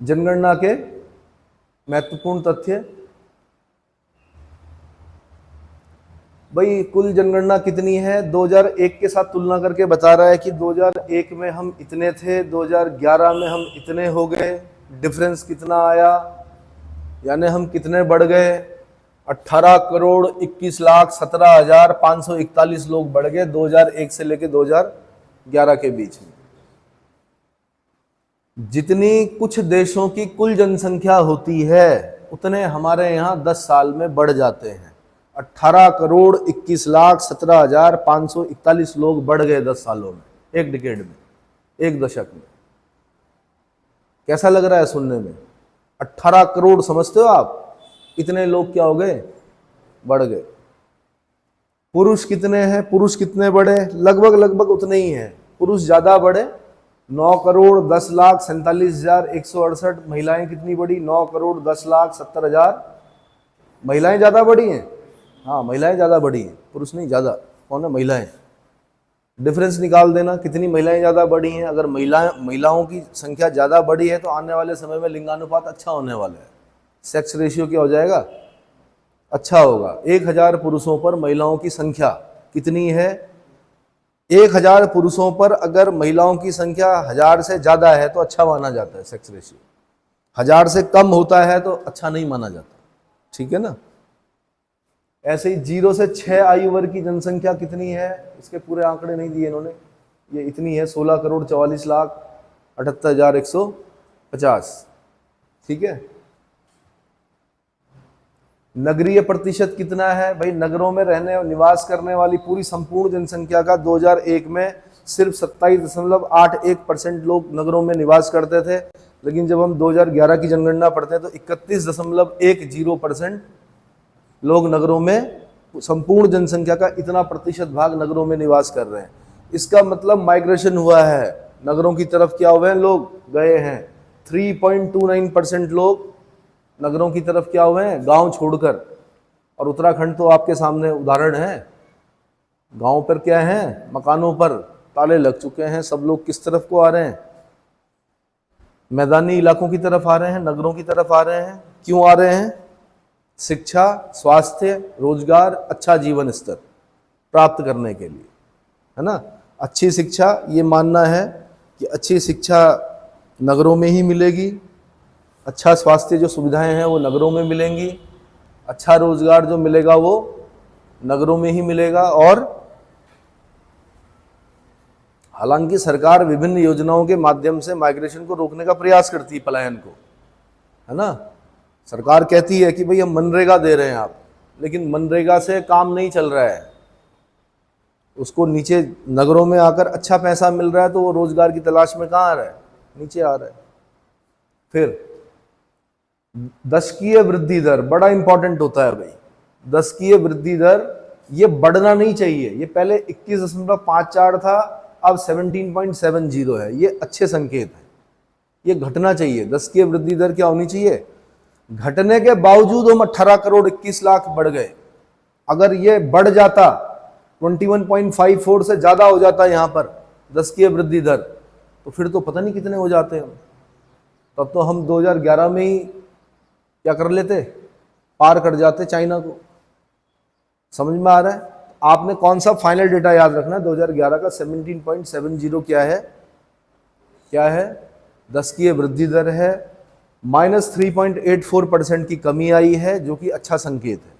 जनगणना के महत्वपूर्ण तथ्य। भाई, कुल जनगणना कितनी है? 2001 के साथ तुलना करके बता रहा है कि 2001 में हम इतने थे, 2011 में हम इतने हो गए। डिफरेंस कितना आया, यानी हम कितने बढ़ गए? 18,21,17,541 लोग बढ़ गए 2001 से लेके 2011 के बीच में। जितनी कुछ देशों की कुल जनसंख्या होती है उतने हमारे यहाँ 10 साल में बढ़ जाते हैं। 18,21,17,541 लोग बढ़ गए 10 सालों में, एक डिकेड में, एक दशक में। कैसा लग रहा है सुनने में? 18 करोड़, समझते हो आप? इतने लोग क्या हो गए? बढ़ गए। पुरुष कितने हैं? पुरुष कितने बढ़े? लगभग उतने ही हैं। पुरुष ज्यादा बढ़े, 9,10,47,168। महिलाएं कितनी बढ़ी? 9,10,70,000। महिलाएं ज्यादा बढ़ी हैं। हाँ, महिलाएं ज्यादा बढ़ी हैं, पुरुष नहीं ज्यादा। कौन है? महिलाएं। डिफरेंस निकाल देना, कितनी महिलाएं ज्यादा बढ़ी हैं। अगर महिलाओं की संख्या ज्यादा बढ़ी है तो आने वाले समय में लिंगानुपात अच्छा होने वाला है। सेक्स रेशियो क्या हो जाएगा? अच्छा होगा। 1,000 पुरुषों पर महिलाओं की संख्या कितनी है? 1,000 पुरुषों पर अगर महिलाओं की संख्या 1,000 से ज्यादा है तो अच्छा माना जाता है सेक्स रेशियो। 1,000 से कम होता है तो अच्छा नहीं माना जाता, ठीक है ना। ऐसे ही 0 से 6 आयु वर्ग की जनसंख्या कितनी है? इसके पूरे आंकड़े नहीं दिए इन्होंने, ये इतनी है, 16,44,78,150, ठीक है। नगरीय प्रतिशत कितना है? भाई, नगरों में रहने और निवास करने वाली पूरी संपूर्ण जनसंख्या का 2001 में सिर्फ 27.81% लोग नगरों में निवास करते थे, लेकिन जब हम 2011 की जनगणना पढ़ते हैं तो 31.10% लोग नगरों में, संपूर्ण जनसंख्या का इतना प्रतिशत भाग नगरों में निवास कर रहे हैं। इसका मतलब माइग्रेशन हुआ है, नगरों की तरफ क्या हुए हैं? लोग गए हैं। 3.29% लोग नगरों की तरफ क्या हुए हैं? गांव छोड़कर। और उत्तराखंड तो आपके सामने उदाहरण है। गांव पर क्या है? मकानों पर ताले लग चुके हैं। सब लोग किस तरफ को आ रहे हैं? मैदानी इलाकों की तरफ आ रहे हैं, नगरों की तरफ आ रहे हैं। क्यों आ रहे हैं? शिक्षा, स्वास्थ्य, रोजगार, अच्छा जीवन स्तर प्राप्त करने के लिए, है ना। अच्छी शिक्षा, ये मानना है कि अच्छी शिक्षा नगरों में ही मिलेगी। अच्छा स्वास्थ्य, जो सुविधाएं हैं वो नगरों में मिलेंगी। अच्छा रोजगार जो मिलेगा वो नगरों में ही मिलेगा। और हालांकि सरकार विभिन्न योजनाओं के माध्यम से माइग्रेशन को रोकने का प्रयास करती है, पलायन को, है ना। सरकार कहती है कि भाई हम मनरेगा दे रहे हैं आप, लेकिन मनरेगा से काम नहीं चल रहा है। उसको नीचे नगरों में आकर अच्छा पैसा मिल रहा है तो वो रोजगार की तलाश में कहाँ आ रहा है? नीचे आ रहा है। फिर दशकीय वृद्धि दर बड़ा इंपॉर्टेंट होता है भाई। दशकीय वृद्धि दर ये बढ़ना नहीं चाहिए। ये पहले 21.54 था, अब 17.70 है। ये अच्छे संकेत है, ये घटना चाहिए। दशकीय वृद्धि दर क्या होनी चाहिए? घटने के बावजूद हम 18,21,00,000 बढ़ गए। अगर ये बढ़ जाता, 21.54 से ज्यादा हो जाता यहाँ पर दशकीय वृद्धि दर, तो फिर तो पता नहीं कितने हो जाते हैं। तब तो हम 2011 में ही क्या कर लेते, पार कर जाते चाइना को। समझ में आ रहा है? आपने कौन सा फाइनल डेटा याद रखना है, 2011 का 17.70 क्या है, क्या है, 10 की वृद्धि दर है, -3.84% की कमी आई है, जो कि अच्छा संकेत है।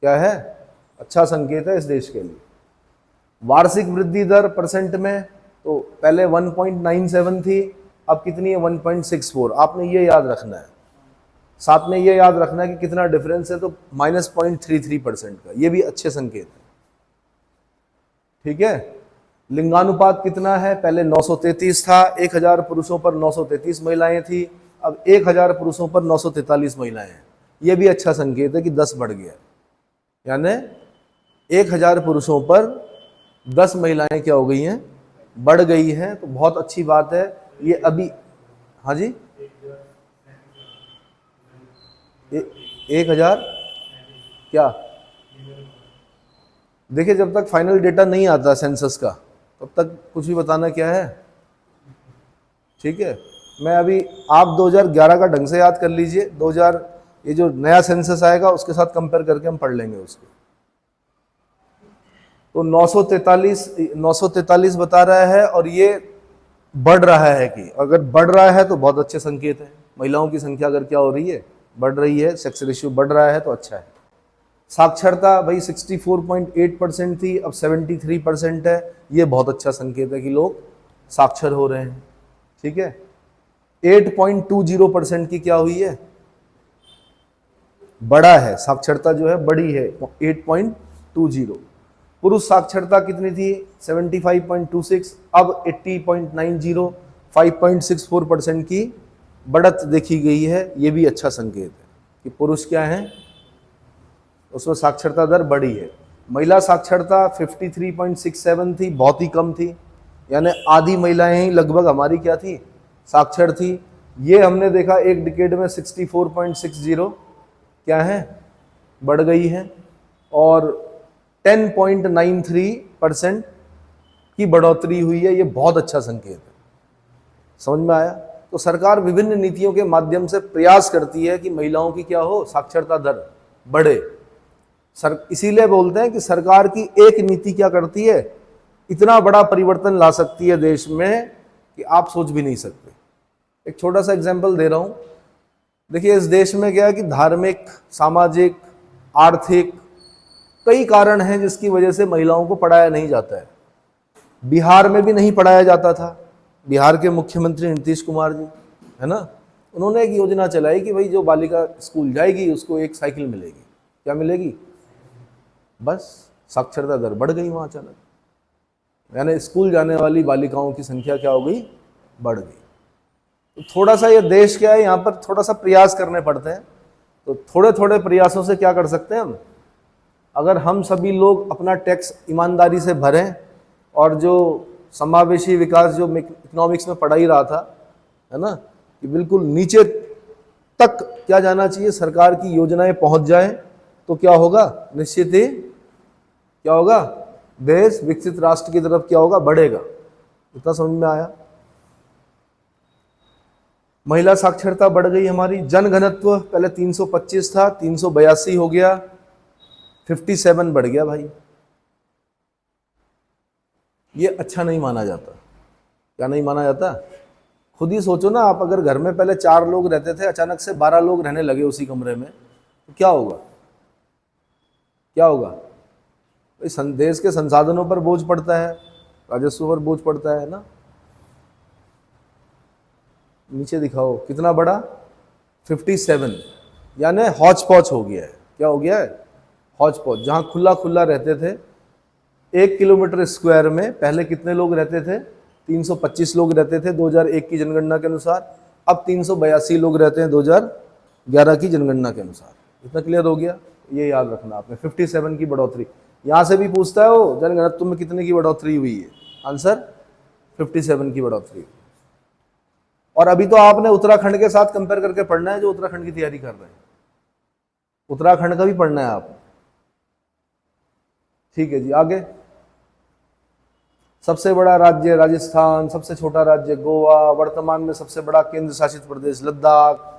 क्या है? अच्छा संकेत है इस देश के लिए। वार्षिक वृद्धि दर परसेंट में तो पहले 1.97 थी, अब कितनी है, 1.64। आपने ये याद रखना है। साथ में ये याद रखना है कि कितना डिफरेंस है, तो -0.33% का, ये भी अच्छे संकेत है। ठीक है। लिंगानुपात कितना है, पहले 933 था, 1000 पुरुषों पर 933 महिलाएं थी, अब 1000 पुरुषों पर 943 महिलाएं हैं। ये भी अच्छा संकेत है कि 10 बढ़ गया, यानी 1000 पुरुषों पर 10 महिलाएं क्या हो गई हैं, बढ़ गई हैं। तो बहुत अच्छी बात है ये। अभी हाँ जी, 1000 क्या, देखिए जब तक फाइनल डेटा नहीं आता सेंसस का तब तक कुछ भी बताना क्या है। ठीक है, मैं अभी, आप 2011 का ढंग से याद कर लीजिए, 2000 ये जो नया सेंसस आएगा उसके साथ कंपेयर करके हम पढ़ लेंगे उसको। तो 943 बता रहा है, और ये बढ़ रहा है कि अगर बढ़ रहा है तो बहुत अच्छे संकेत है। महिलाओं की संख्या अगर क्या हो रही है, बढ़ रही है, सेक्स रेशियो बढ़ रहा है तो अच्छा है। साक्षरता भाई 64.8% थी, अब 73% है, ये बहुत अच्छा संकेत है कि लोग साक्षर हो रहे हैं। ठीक है। 8.20% की क्या हुई है, बड़ा है, साक्षरता जो है बड़ी है, 8.20। पुरुष साक्षरता कितनी थी, 75.26, अब 80.90, 5.64% की बढ़त देखी गई है। ये भी अच्छा संकेत है कि पुरुष क्या है, उसमें साक्षरता दर बढ़ी है। महिला साक्षरता 53.67 थी, बहुत ही कम थी, यानी आधी महिलाएं ही लगभग हमारी क्या थी, साक्षर थी। ये हमने देखा एक डिकेड में 64.60 क्या है, बढ़ गई है, और 10.93% की बढ़ोतरी हुई है। ये बहुत अच्छा संकेत है। समझ में आया? तो सरकार विभिन्न नीतियों के माध्यम से प्रयास करती है कि महिलाओं की क्या हो, साक्षरता दर बढ़े। इसीलिए बोलते हैं कि सरकार की एक नीति क्या करती है, इतना बड़ा परिवर्तन ला सकती है देश में कि आप सोच भी नहीं सकते। एक छोटा सा एग्जांपल दे रहा हूं। देखिए इस देश में क्या है कि धार्मिक, सामाजिक, आर्थिक कई कारण हैं जिसकी वजह से महिलाओं को पढ़ाया नहीं जाता है। बिहार में भी नहीं पढ़ाया जाता था। बिहार के मुख्यमंत्री नीतीश कुमार जी, है ना, उन्होंने एक योजना चलाई कि भाई जो बालिका स्कूल जाएगी उसको एक साइकिल मिलेगी। क्या मिलेगी, बस साक्षरता दर बढ़ गई वहाँ अचानक, यानी स्कूल जाने वाली बालिकाओं की संख्या क्या हो गई, बढ़ गई। तो थोड़ा सा ये देश क्या है, यहाँ पर थोड़ा सा प्रयास करने पड़ते हैं। तो थोड़े थोड़े प्रयासों से क्या कर सकते हैं हम, अगर हम सभी लोग अपना टैक्स ईमानदारी से भरें, और जो समावेशी विकास जो इकोनॉमिक्स में पढ़ा ही रहा था, है ना, कि बिल्कुल नीचे तक क्या जाना चाहिए, सरकार की योजनाएं पहुंच जाए, तो क्या होगा, निश्चित ही क्या होगा, देश विकसित राष्ट्र की तरफ क्या होगा, बढ़ेगा। इतना समझ में आया? महिला साक्षरता बढ़ गई हमारी। जनघनत्व पहले 325 था, 382 हो गया, 57 बढ़ गया भाई। ये अच्छा नहीं माना जाता। क्या नहीं माना जाता? खुद ही सोचो ना, आप अगर घर में पहले 4 लोग रहते थे, अचानक से 12 लोग रहने लगे उसी कमरे में, तो क्या होगा, क्या होगा? देश के संसाधनों पर बोझ पड़ता है, राजस्व पर बोझ पड़ता है ना। नीचे दिखाओ कितना बड़ा, 57, यानी हौच पौच हो गया है। क्या हो गया है, हौच पौच। जहां खुला खुला रहते थे, 1 किलोमीटर स्क्वायर में पहले कितने लोग रहते थे, 325 लोग रहते थे 2001 की जनगणना के अनुसार, अब 382 लोग रहते हैं 2011 की जनगणना के अनुसार। इतना क्लियर हो गया? ये याद रखना आपने, 57 की बढ़ोतरी। यहां से भी पूछता है वो, जनघनत्व में कितने की बढ़ोतरी हुई है, आंसर 57 की बढ़ोतरी। और अभी तो आपने उत्तराखंड के साथ कंपेयर करके पढ़ना है, जो उत्तराखंड की तैयारी कर रहे हैं, उत्तराखंड का भी पढ़ना है आप। ठीक है जी, आगे सबसे बड़ा राज्य राजस्थान, सबसे छोटा राज्य गोवा, वर्तमान में सबसे बड़ा केंद्र शासित प्रदेश लद्दाख,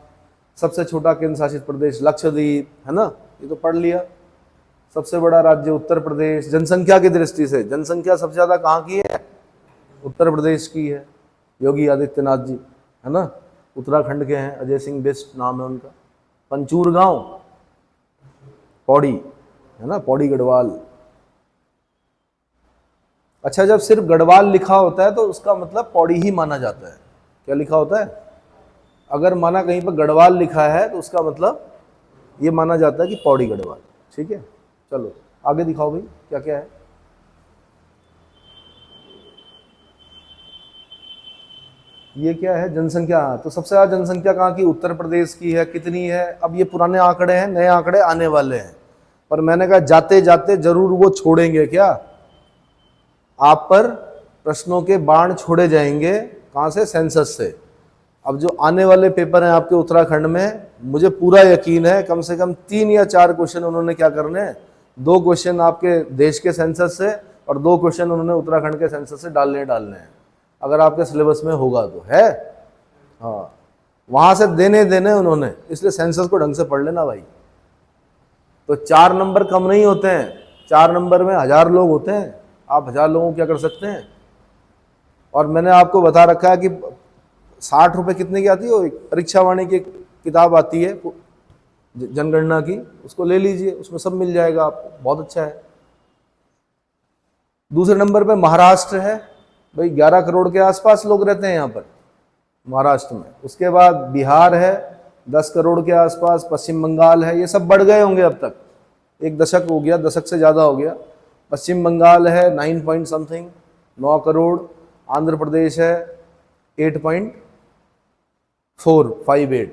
सबसे छोटा केंद्र शासित प्रदेश लक्षद्वीप, है ना, ये तो पढ़ लिया। सबसे बड़ा राज्य उत्तर प्रदेश। जनसंख्या की दृष्टि से जनसंख्या सबसे ज्यादा कहाँ की है? उत्तर प्रदेश की है। योगी आदित्यनाथ जी, है ना, उत्तराखंड के हैं, अजय सिंह बिष्ट नाम है उनका। पंचूर गांव, पौड़ी, है ना, पौड़ी गढ़वाल। अच्छा, जब सिर्फ गढ़वाल लिखा होता है तो उसका मतलब पौड़ी ही माना जाता है। क्या लिखा होता है? अगर माना कहीं पर गढ़वाल लिखा है तो उसका मतलब ये माना जाता है कि पौड़ी गढ़वाल। ठीक है, चलो आगे दिखाओ भाई क्या क्या है। ये क्या है? जनसंख्या। तो सबसे ज्यादा जनसंख्या कहाँ की? उत्तर प्रदेश की है। कितनी है? अब ये पुराने आंकड़े हैं, नए आंकड़े आने वाले हैं, पर मैंने कहा जाते जाते जरूर वो छोड़ेंगे। क्या आप पर प्रश्नों के बाण छोड़े जाएंगे? कहाँ से? सेंसस से। अब जो आने वाले पेपर हैं आपके उत्तराखंड में, मुझे पूरा यकीन है कम से कम 3 या 4 क्वेश्चन उन्होंने क्या करने हैं, 2 क्वेश्चन आपके देश के सेंसस से और 2 क्वेश्चन उन्होंने उत्तराखंड के सेंसस से डालने हैं, अगर आपके सिलेबस में होगा तो। है हाँ, वहां से देने उन्होंने, इसलिए सेंसस को ढंग से पढ़ लेना भाई। तो 4 नंबर कम नहीं होते हैं, 4 नंबर में 1000 लोग होते हैं। आप 1000 लोगों को क्या कर सकते हैं? और मैंने आपको बता रखा है कि 60 रुपए कितने की आती है? वो परीक्षा वाणी की किताब आती है जनगणना की, उसको ले लीजिए, उसमें सब मिल जाएगा आपको, बहुत अच्छा है। दूसरे नंबर पे महाराष्ट्र है भाई, 11 करोड़ के आसपास लोग रहते हैं यहाँ पर महाराष्ट्र में। उसके बाद बिहार है 10 करोड़ के आसपास, पश्चिम बंगाल है, ये सब बढ़ गए होंगे अब तक, 1 दशक हो गया, दशक से ज़्यादा हो गया। पश्चिम बंगाल है 9 पॉइंट समथिंग, 9 करोड़। आंध्र प्रदेश है 8.458।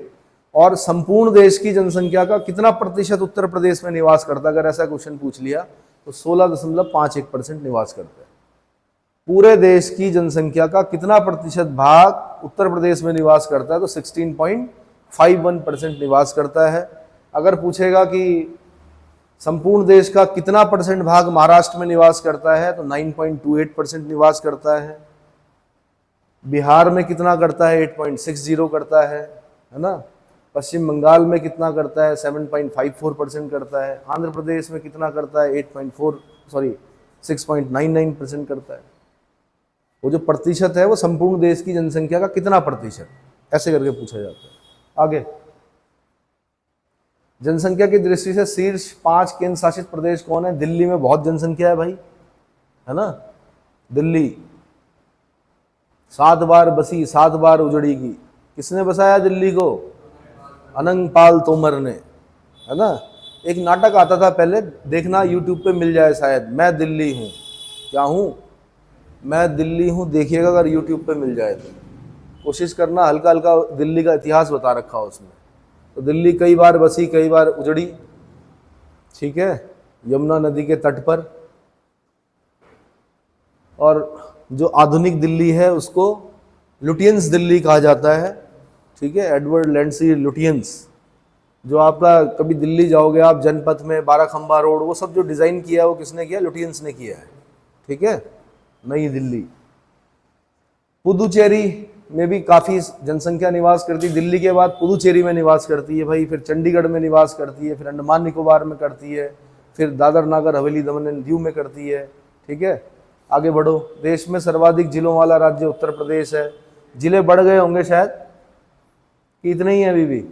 और संपूर्ण देश की जनसंख्या का कितना प्रतिशत उत्तर प्रदेश में निवास करता है? अगर ऐसा क्वेश्चन पूछ लिया तो 16.51% निवास करता है। पूरे देश की जनसंख्या का कितना प्रतिशत भाग उत्तर प्रदेश में निवास करता है? तो 16.51% निवास करता है। अगर पूछेगा कि संपूर्ण देश का कितना परसेंट भाग महाराष्ट्र में निवास करता है, तो 9.28% निवास करता है। बिहार में कितना करता है? 8.60 करता है ना। पश्चिम बंगाल में कितना करता है? 7.54% करता है। आंध्र प्रदेश में कितना करता है? 6.99% करता है। वो जो प्रतिशत है वो संपूर्ण देश की जनसंख्या का कितना प्रतिशत, ऐसे करके पूछा जाता है। आगे, जनसंख्या की दृष्टि से शीर्ष 5 केंद्र शासित प्रदेश कौन है? दिल्ली में बहुत जनसंख्या है भाई, है ना। दिल्ली 7 बार बसी, 7 बार उजड़ी की। किसने बसाया दिल्ली को? अनंग पाल तोमर ने, है ना। एक नाटक आता था पहले, देखना यूट्यूब पे मिल जाए शायद, मैं दिल्ली हूँ। क्या हूँ? मैं दिल्ली हूँ। देखिएगा अगर यूट्यूब पे मिल जाए तो, कोशिश करना, हल्का हल्का दिल्ली का इतिहास बता रखा हो उसमें। तो दिल्ली कई बार बसी, कई बार उजड़ी, ठीक है, यमुना नदी के तट पर। और जो आधुनिक दिल्ली है उसको लुटियंस दिल्ली कहा जाता है, ठीक है, एडवर्ड लैंडसी लुटियंस। जो आपका कभी दिल्ली जाओगे आप, जनपथ में 12 खंबा रोड, वो सब जो डिज़ाइन किया है वो किसने किया? लुटियंस ने किया है, ठीक है। नई दिल्ली। पुदुचेरी में भी काफ़ी जनसंख्या निवास करती है। दिल्ली के बाद पुदुचेरी में निवास करती है भाई, फिर चंडीगढ़ में निवास करती है, फिर अंडमान निकोबार में करती है, फिर दादर नागर हवेली दमन एंड दीव में करती है, ठीक है। आगे बढ़ो। देश में सर्वाधिक जिलों वाला राज्य उत्तर प्रदेश है। जिले बढ़ गए होंगे शायद, कि इतने ही है अभी भी।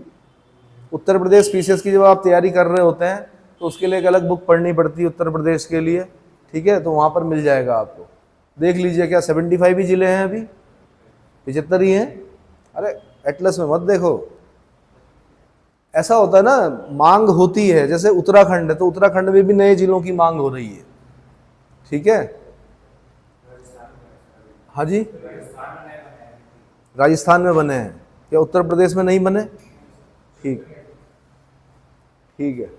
उत्तर प्रदेश पीसीएस की जब आप तैयारी कर रहे होते हैं तो उसके लिए एक अलग बुक पढ़नी पड़ती है उत्तर प्रदेश के लिए, ठीक है, तो वहाँ पर मिल जाएगा आपको। देख लीजिए, क्या 75 ही जिले हैं अभी? 75 ही हैं? अरे एटलस में मत देखो, ऐसा होता है ना, मांग होती है। जैसे उत्तराखंड है तो उत्तराखंड में भी नए जिलों की मांग हो रही है, ठीक है। हाँ जी, राजस्थान में बने हैं, क्या उत्तर प्रदेश में नहीं बने? ठीक है।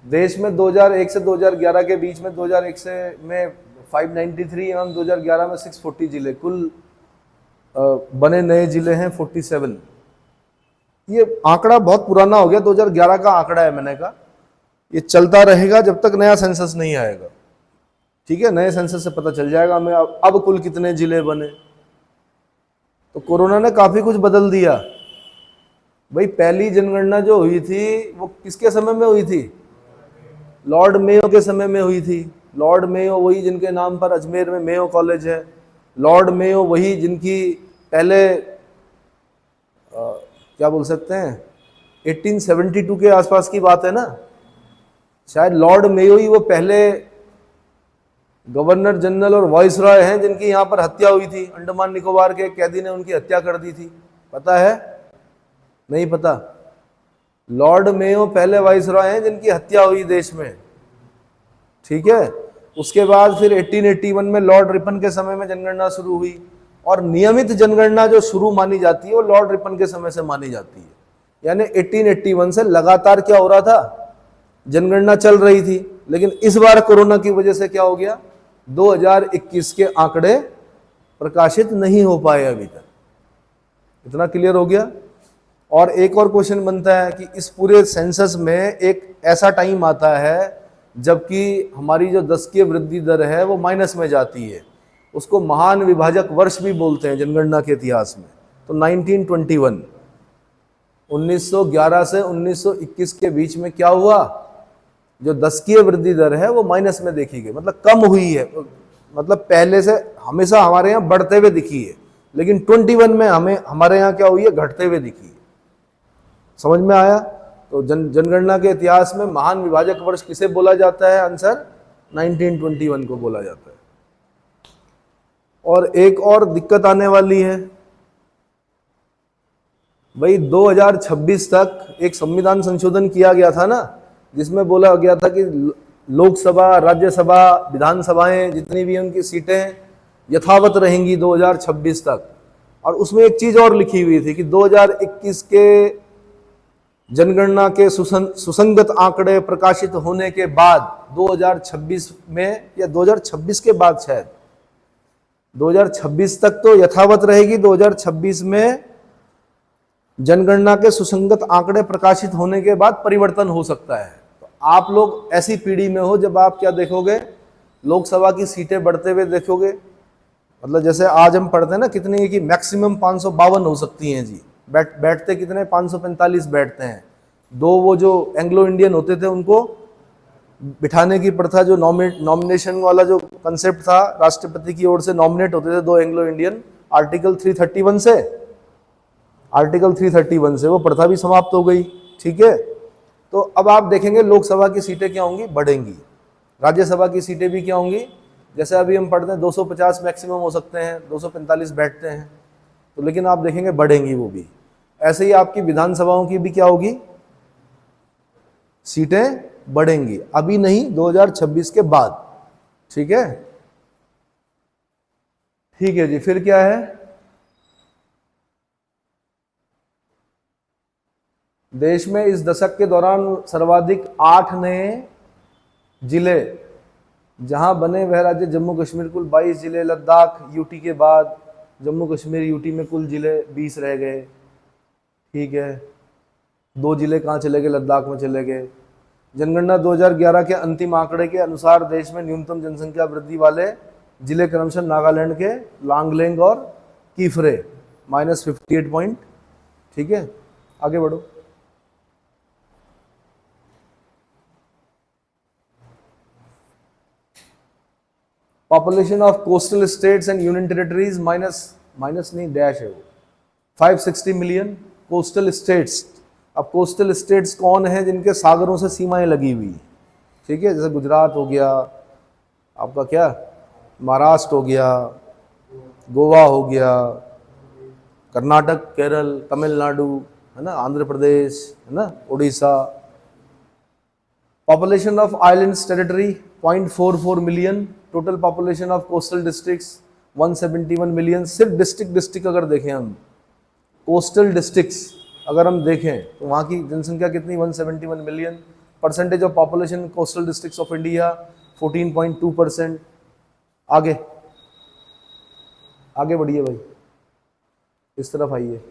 देश में 2001 से 2011 के बीच में, 2001 से में 593 एवं 2011 में 640 जिले, कुल बने नए जिले हैं 47। ये आंकड़ा बहुत पुराना हो गया, 2011 का आंकड़ा है। मैंने कहा ये चलता रहेगा जब तक नया सेंसस नहीं आएगा, ठीक है, नए सेंसस से पता चल जाएगा हमें अब कुल कितने जिले बने। तो कोरोना ने काफी कुछ बदल दिया भाई। पहली जनगणना जो हुई थी वो किसके समय में हुई थी? लॉर्ड मेयो के समय में हुई थी। लॉर्ड मेयो वही जिनके नाम पर अजमेर में मेयो कॉलेज है। लॉर्ड मेयो वही जिनकी पहले क्या बोल सकते हैं 1872 के आसपास की बात है ना, शायद लॉर्ड मेयो ही वो पहले गवर्नर जनरल और वाइस रॉय हैं जिनकी यहाँ पर हत्या हुई थी। अंडमान निकोबार के कैदी ने उनकी हत्या कर दी थी, पता है? नहीं पता? लॉर्ड मेयो पहले वाइस रॉय हैं जिनकी हत्या हुई देश में, ठीक है। उसके बाद फिर 1881 में लॉर्ड रिपन के समय में जनगणना शुरू हुई, और नियमित जनगणना जो शुरू मानी जाती है वो लॉर्ड रिपन के समय से मानी जाती है। यानी 1881 से लगातार क्या हो रहा था? जनगणना चल रही थी। लेकिन इस बार कोरोना की वजह से क्या हो गया? 2021 के आंकड़े प्रकाशित नहीं हो पाए अभी तक। इतना क्लियर हो गया? और एक और क्वेश्चन बनता है कि इस पूरे सेंसस में एक ऐसा टाइम आता है जबकि हमारी जो दशकीय वृद्धि दर है वो माइनस में जाती है। उसको महान विभाजक वर्ष भी बोलते हैं जनगणना के इतिहास में। तो 1921 1911 से 1921 के बीच में क्या हुआ? जो दशकीय वृद्धि दर है वो माइनस में देखी गई, मतलब कम हुई है। मतलब पहले से हमेशा हमारे यहाँ बढ़ते हुए दिखी है, लेकिन 21 में हमारे यहाँ क्या हुई है? घटते हुए दिखी है। समझ में आया? तो जनगणना के इतिहास में महान विभाजक वर्ष किसे बोला जाता है? आंसर 1921 को बोला जाता है। और एक और दिक्कत आने वाली है भाई, 2026 तक एक संविधान संशोधन किया गया था ना, जिसमें बोला गया था कि लोकसभा, राज्यसभा, विधानसभाएं जितनी भी उनकी सीटें यथावत रहेंगी 2026 तक। और उसमें एक चीज और लिखी हुई थी कि 2021 के जनगणना के सुसंगत आंकड़े प्रकाशित होने के बाद 2026 में, या 2026 के बाद शायद 2026 तक तो यथावत रहेगी, 2026 में जनगणना के सुसंगत आंकड़े प्रकाशित होने के बाद परिवर्तन हो सकता है। तो आप लोग ऐसी पीढ़ी में हो जब आप क्या देखोगे? लोकसभा की सीटें बढ़ते हुए देखोगे। मतलब जैसे आज हम पढ़ते हैं ना कितनी की मैक्सिमम 552 हो सकती हैं जी। बैठते कितने? 545 बैठते हैं। दो वो जो एंग्लो इंडियन होते थे उनको बिठाने की प्रथा, जो नॉमिनेशन वाला जो कंसेप्ट था, राष्ट्रपति की ओर से नॉमिनेट होते थे दो एंग्लो इंडियन, आर्टिकल 331 से वो प्रथा भी समाप्त हो गई, ठीक है। तो अब आप देखेंगे लोकसभा की सीटें क्या होंगी? बढ़ेंगी। राज्यसभा की सीटें भी क्या होंगी? जैसे अभी हम पढ़ते हैं 250 मैक्सिमम हो सकते हैं, 245 बैठते हैं, तो लेकिन आप देखेंगे बढ़ेंगी वो भी। ऐसे ही आपकी विधानसभाओं की भी क्या होगी? सीटें बढ़ेंगी, अभी नहीं, 2026 के बाद, ठीक है। ठीक है जी, फिर क्या है? देश में इस दशक के दौरान सर्वाधिक 8 नए जिले जहां बने वह राज्य जम्मू कश्मीर, कुल 22 जिले। लद्दाख यूटी के बाद जम्मू कश्मीर यूटी में कुल जिले 20 रह गए, ठीक है। 2 जिले कहाँ चले गए? लद्दाख में चले गए। जनगणना 2011 के अंतिम आंकड़े के अनुसार देश में न्यूनतम जनसंख्या वृद्धि वाले जिले क्रमशः नागालैंड के लांगलेंग और कीफरे -58 पॉइंट, ठीक है। आगे बढ़ो। Population of coastal states and union territories minus नहीं डैश है वो 560 मिलियन कोस्टल स्टेट्स। अब कोस्टल स्टेट्स कौन है? जिनके सागरों से सीमाएं लगी हुई, ठीक है। जैसे गुजरात हो गया आपका, क्या महाराष्ट्र हो गया, गोवा हो गया, कर्नाटक, केरल, तमिलनाडु, है ना, आंध्र प्रदेश, है ना, Orissa. Population of islands territory 0.44 million. Total population of coastal districts 171 million. सिर्फ डिस्ट्रिक्ट अगर देखें हम, कोस्टल डिस्ट्रिक्ट्स अगर हम देखें तो वहाँ की जनसंख्या कितनी? 171 million. Percentage of population coastal districts of India 14.2%। आगे आगे बढ़िए भाई, इस तरफ आइए।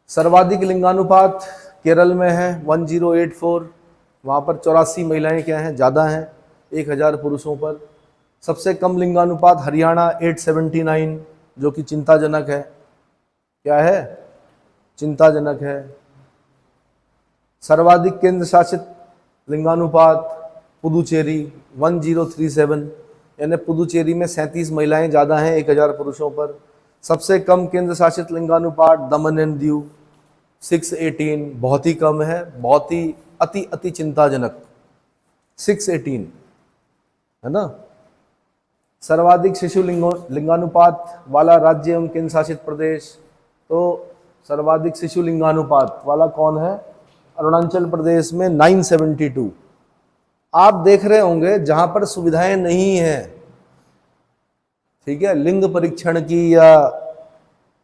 सर्वाधिक लिंगानुपात केरल में है 1084, वहाँ पर 84 महिलाएं क्या हैं, ज़्यादा हैं 1000 पुरुषों पर। सबसे कम लिंगानुपात हरियाणा 879, जो कि चिंताजनक है। क्या है? चिंताजनक है। सर्वाधिक केंद्र शासित लिंगानुपात पुदुचेरी 1037, यानी पुदुचेरी में 37 महिलाएं ज़्यादा हैं 1000 पुरुषों पर। सबसे कम केंद्र शासित लिंगानुपात दमन एंड दीव 618, बहुत ही कम है, बहुत ही अति अति चिंताजनक 618, है ना। सर्वाधिक शिशु लिंगानुपात वाला राज्य एवं केंद्र शासित प्रदेश, तो सर्वाधिक शिशु लिंगानुपात वाला कौन है? अरुणाचल प्रदेश में 972। आप देख रहे होंगे जहां पर सुविधाएं नहीं है, ठीक है, लिंग परीक्षण की या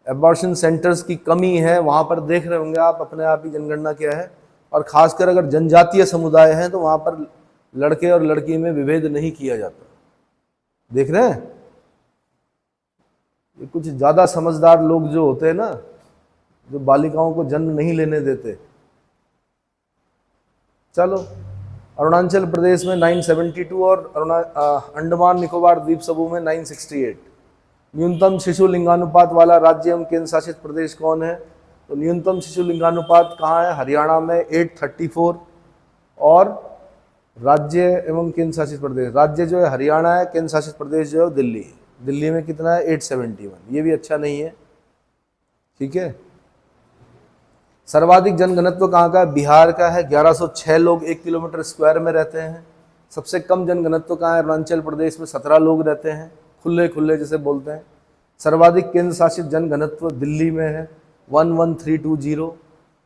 एबॉर्शन सेंटर्स की कमी है, वहां पर देख रहे होंगे आप अपने आप ही जनगणना क्या है। और खासकर अगर जनजातीय समुदाय है तो वहां पर लड़के और लड़की में विभेद नहीं किया जाता। देख रहे हैं, ये कुछ ज्यादा समझदार लोग जो होते हैं ना, जो बालिकाओं को जन्म नहीं लेने देते। चलो, अरुणाचल प्रदेश में 972 और अंडमान निकोबार द्वीप समूह में 968। न्यूनतम शिशु लिंगानुपात वाला राज्य एवं केंद्र शासित प्रदेश कौन है? तो न्यूनतम शिशु लिंगानुपात कहाँ है? हरियाणा में 834। और राज्य एवं केंद्र शासित प्रदेश, राज्य जो है हरियाणा है, केंद्र शासित प्रदेश जो है दिल्ली है। दिल्ली में कितना है? 871। ये भी अच्छा नहीं है, ठीक है। सर्वाधिक जनघनत्व कहाँ का है? बिहार का है, 1106 लोग 1 किलोमीटर स्क्वायर में रहते हैं। सबसे कम जनघनत्व कहाँ है? अरुणाचल प्रदेश में 17 लोग रहते हैं, खुले खुले जिसे बोलते हैं। सर्वाधिक केंद्र शासित जनघनत्व दिल्ली में है, 11320।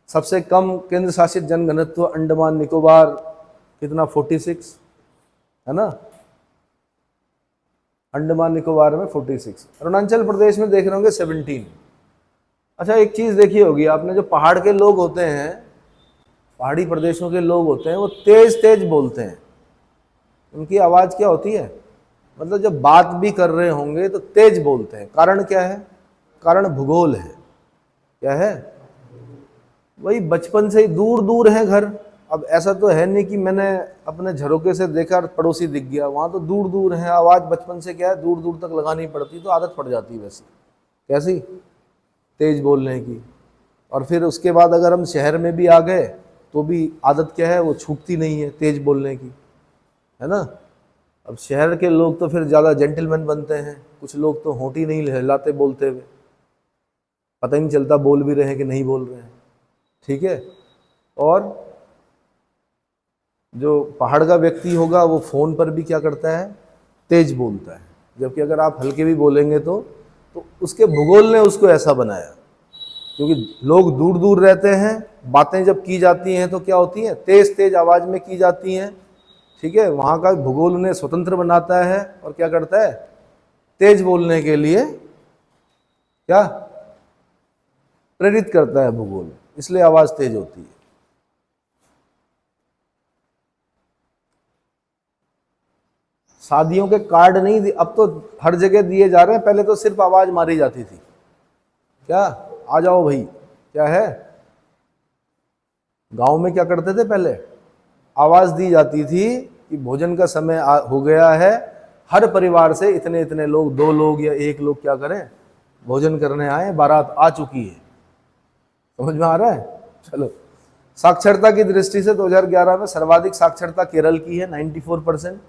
सबसे कम केंद्र शासित जनघनत्व अंडमान निकोबार, कितना? 46, है ना। अंडमान निकोबार में 46। अरुणाचल प्रदेश में देख रहे होंगे 17। अच्छा, एक चीज देखी होगी आपने, जो पहाड़ के लोग होते हैं, पहाड़ी प्रदेशों के लोग होते हैं, वो तेज तेज बोलते हैं। उनकी आवाज क्या होती है? मतलब जब बात भी कर रहे होंगे तो तेज बोलते हैं। कारण क्या है? कारण भूगोल है। क्या है? वही बचपन से ही दूर दूर है घर। अब ऐसा तो है नहीं कि मैंने अपने झरोके से देखा पड़ोसी दिख गया, वहां तो दूर दूर है। आवाज बचपन से क्या है, दूर दूर तक लगानी पड़ती, तो आदत पड़ जाती है वैसे। कैसी? तेज बोलने की। और फिर उसके बाद अगर हम शहर में भी आ गए तो भी आदत क्या है, वो छूटती नहीं है तेज बोलने की, है ना। अब शहर के लोग तो फिर ज़्यादा जेंटलमैन बनते हैं, कुछ लोग तो होंठ ही नहीं हिलाते बोलते हुए, पता ही नहीं चलता बोल भी रहे हैं कि नहीं बोल रहे हैं, ठीक है। और जो पहाड़ का व्यक्ति होगा वो फ़ोन पर भी क्या करता है? तेज बोलता है। जबकि अगर आप हल्के भी बोलेंगे तो उसके भूगोल ने उसको ऐसा बनाया, क्योंकि लोग दूर दूर रहते हैं, बातें जब की जाती हैं तो क्या होती हैं? तेज तेज आवाज़ में की जाती हैं, ठीक है। वहाँ का भूगोल उन्हें स्वतंत्र बनाता है और क्या करता है? तेज बोलने के लिए क्या प्रेरित करता है भूगोल, इसलिए आवाज़ तेज होती है। शादियों के कार्ड नहीं, अब तो हर जगह दिए जा रहे हैं, पहले तो सिर्फ आवाज मारी जाती थी। क्या? आ जाओ भाई। क्या है? गांव में क्या करते थे पहले? आवाज दी जाती थी कि भोजन का समय हो गया है, हर परिवार से इतने इतने लोग, 2 लोग या 1 लोग क्या करें? भोजन करने आए, बारात आ चुकी है। समझ में आ रहा है? चलो, साक्षरता की दृष्टि से 2011 में सर्वाधिक साक्षरता केरल की है 94%।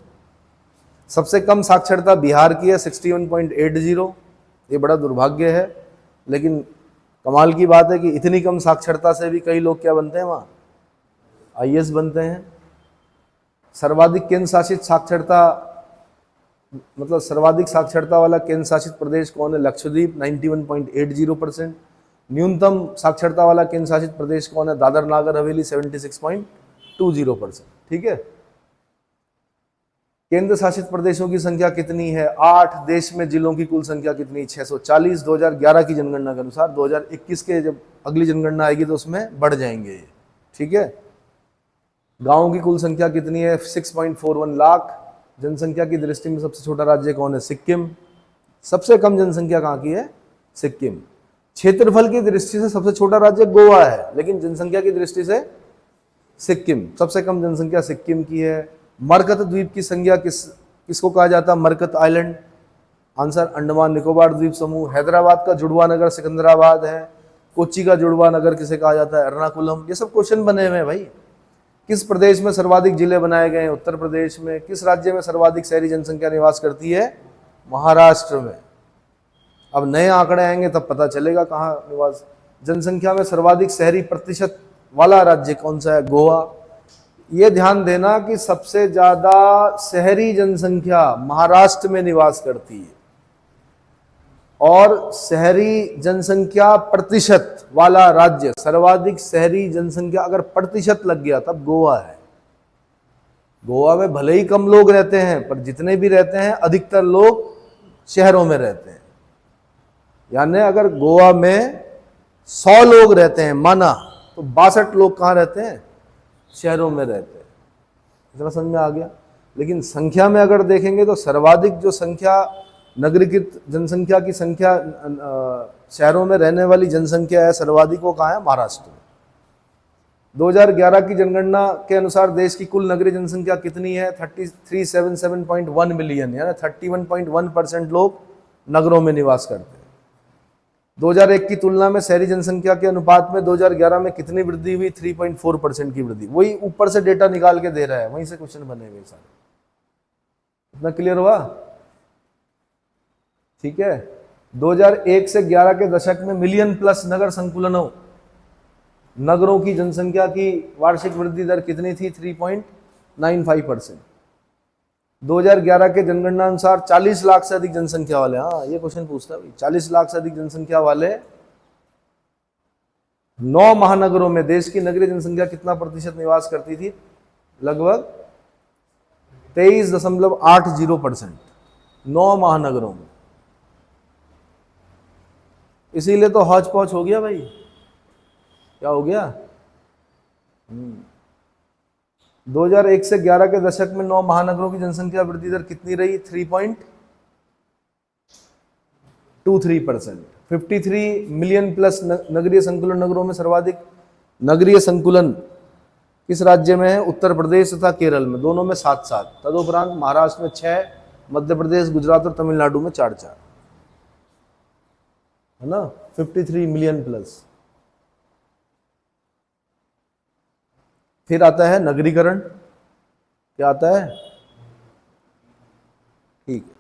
सबसे कम साक्षरता बिहार की है 61.80। ये बड़ा दुर्भाग्य है, लेकिन कमाल की बात है कि इतनी कम साक्षरता से भी कई लोग क्या बनते हैं वहाँ? IAS बनते हैं। सर्वाधिक केंद्र शासित साक्षरता, मतलब सर्वाधिक साक्षरता वाला केंद्र शासित प्रदेश कौन है? लक्षद्वीप 91.80%। न्यूनतम साक्षरता वाला केंद्र शासित प्रदेश कौन है? दादर नागर हवेली 76.20%। ठीक है। केंद्र शासित प्रदेशों की संख्या कितनी है? 8। देश में जिलों की कुल संख्या कितनी? 640। 2011 की जनगणना के अनुसार 2021 के जब अगली जनगणना आएगी तो उसमें बढ़ जाएंगे ये, ठीक है। गांवों की कुल संख्या कितनी है? 6.41 लाख। जनसंख्या की दृष्टि में सबसे छोटा राज्य कौन है? सिक्किम। सबसे कम जनसंख्या कहाँ की है? सिक्किम। क्षेत्रफल की दृष्टि से सबसे छोटा राज्य गोवा है, लेकिन जनसंख्या की दृष्टि से सिक्किम, सबसे कम जनसंख्या सिक्किम की है। मरकत द्वीप की संज्ञा किसको कहा जाता है? मरकत आइलैंड। आंसर अंडमान निकोबार द्वीप समूह। हैदराबाद का जुड़वा नगर सिकंदराबाद है। कोच्चि का जुड़वा नगर किसे कहा जाता है? एर्नाकुलम। ये सब क्वेश्चन बने हुए हैं भाई। किस प्रदेश में सर्वाधिक जिले बनाए गए हैं? उत्तर प्रदेश में। किस राज्य में सर्वाधिक शहरी जनसंख्या निवास करती है? महाराष्ट्र में। अब नए आंकड़े आएंगे तब पता चलेगा कहाँ निवास। जनसंख्या में सर्वाधिक शहरी प्रतिशत वाला राज्य कौन सा है? गोवा। ये ध्यान देना कि सबसे ज्यादा शहरी जनसंख्या महाराष्ट्र में निवास करती है, और शहरी जनसंख्या प्रतिशत वाला राज्य, सर्वाधिक शहरी जनसंख्या अगर प्रतिशत लग गया तब गोवा है। गोवा में भले ही कम लोग रहते हैं, पर जितने भी रहते हैं अधिकतर लोग शहरों में रहते हैं। यानी अगर गोवा में 100 लोग रहते हैं माना, तो 62 लोग कहाँ रहते हैं? शहरों में रहते हैं। इतना समझ में आ गया। लेकिन संख्या में अगर देखेंगे तो सर्वाधिक जो संख्या नगरीकृत जनसंख्या की संख्या, शहरों में रहने वाली जनसंख्या है सर्वाधिक, वो कहाँ है? महाराष्ट्र में। 2011 की जनगणना के अनुसार देश की कुल नगरीय जनसंख्या कितनी है? 377.1 मिलियन, यानी 31.1% लोग नगरों में निवास करते हैं। 2001 की तुलना में शहरी जनसंख्या के अनुपात में 2011 में कितनी वृद्धि हुई? 3.4% की वृद्धि। वही ऊपर से डेटा निकाल के दे रहा है, वहीं से क्वेश्चन बने हुए सारे। इतना क्लियर हुआ? ठीक है। 2001 से 11 के दशक में मिलियन प्लस नगर संकुलनों, नगरों की जनसंख्या की वार्षिक वृद्धि दर कितनी थी? 3.95%। 2011 के जनगणना अनुसार 40 लाख से अधिक जनसंख्या वाले, हाँ ये क्वेश्चन पूछता है भाई, 40 लाख से अधिक जनसंख्या वाले 9 महानगरों में देश की नगरीय जनसंख्या कितना प्रतिशत निवास करती थी? लगभग 23.80%। 9 महानगरों में। इसीलिए तो हौच पौच हो गया भाई। क्या हो गया? 2001 से 11 के दशक में 9 महानगरों की जनसंख्या वृद्धि दर कितनी रही? 3.23%। 53 मिलियन प्लस नगरीय संकुलन नगरों में सर्वाधिक नगरीय संकुलन किस राज्य में है? उत्तर प्रदेश तथा केरल में, दोनों में 7-7। तदुपरांत महाराष्ट्र में 6, मध्य प्रदेश, गुजरात और तमिलनाडु में 4-4, है ना। 53 मिलियन प्लस। फिर आता है नगरीकरण। क्या आता है? ठीक है।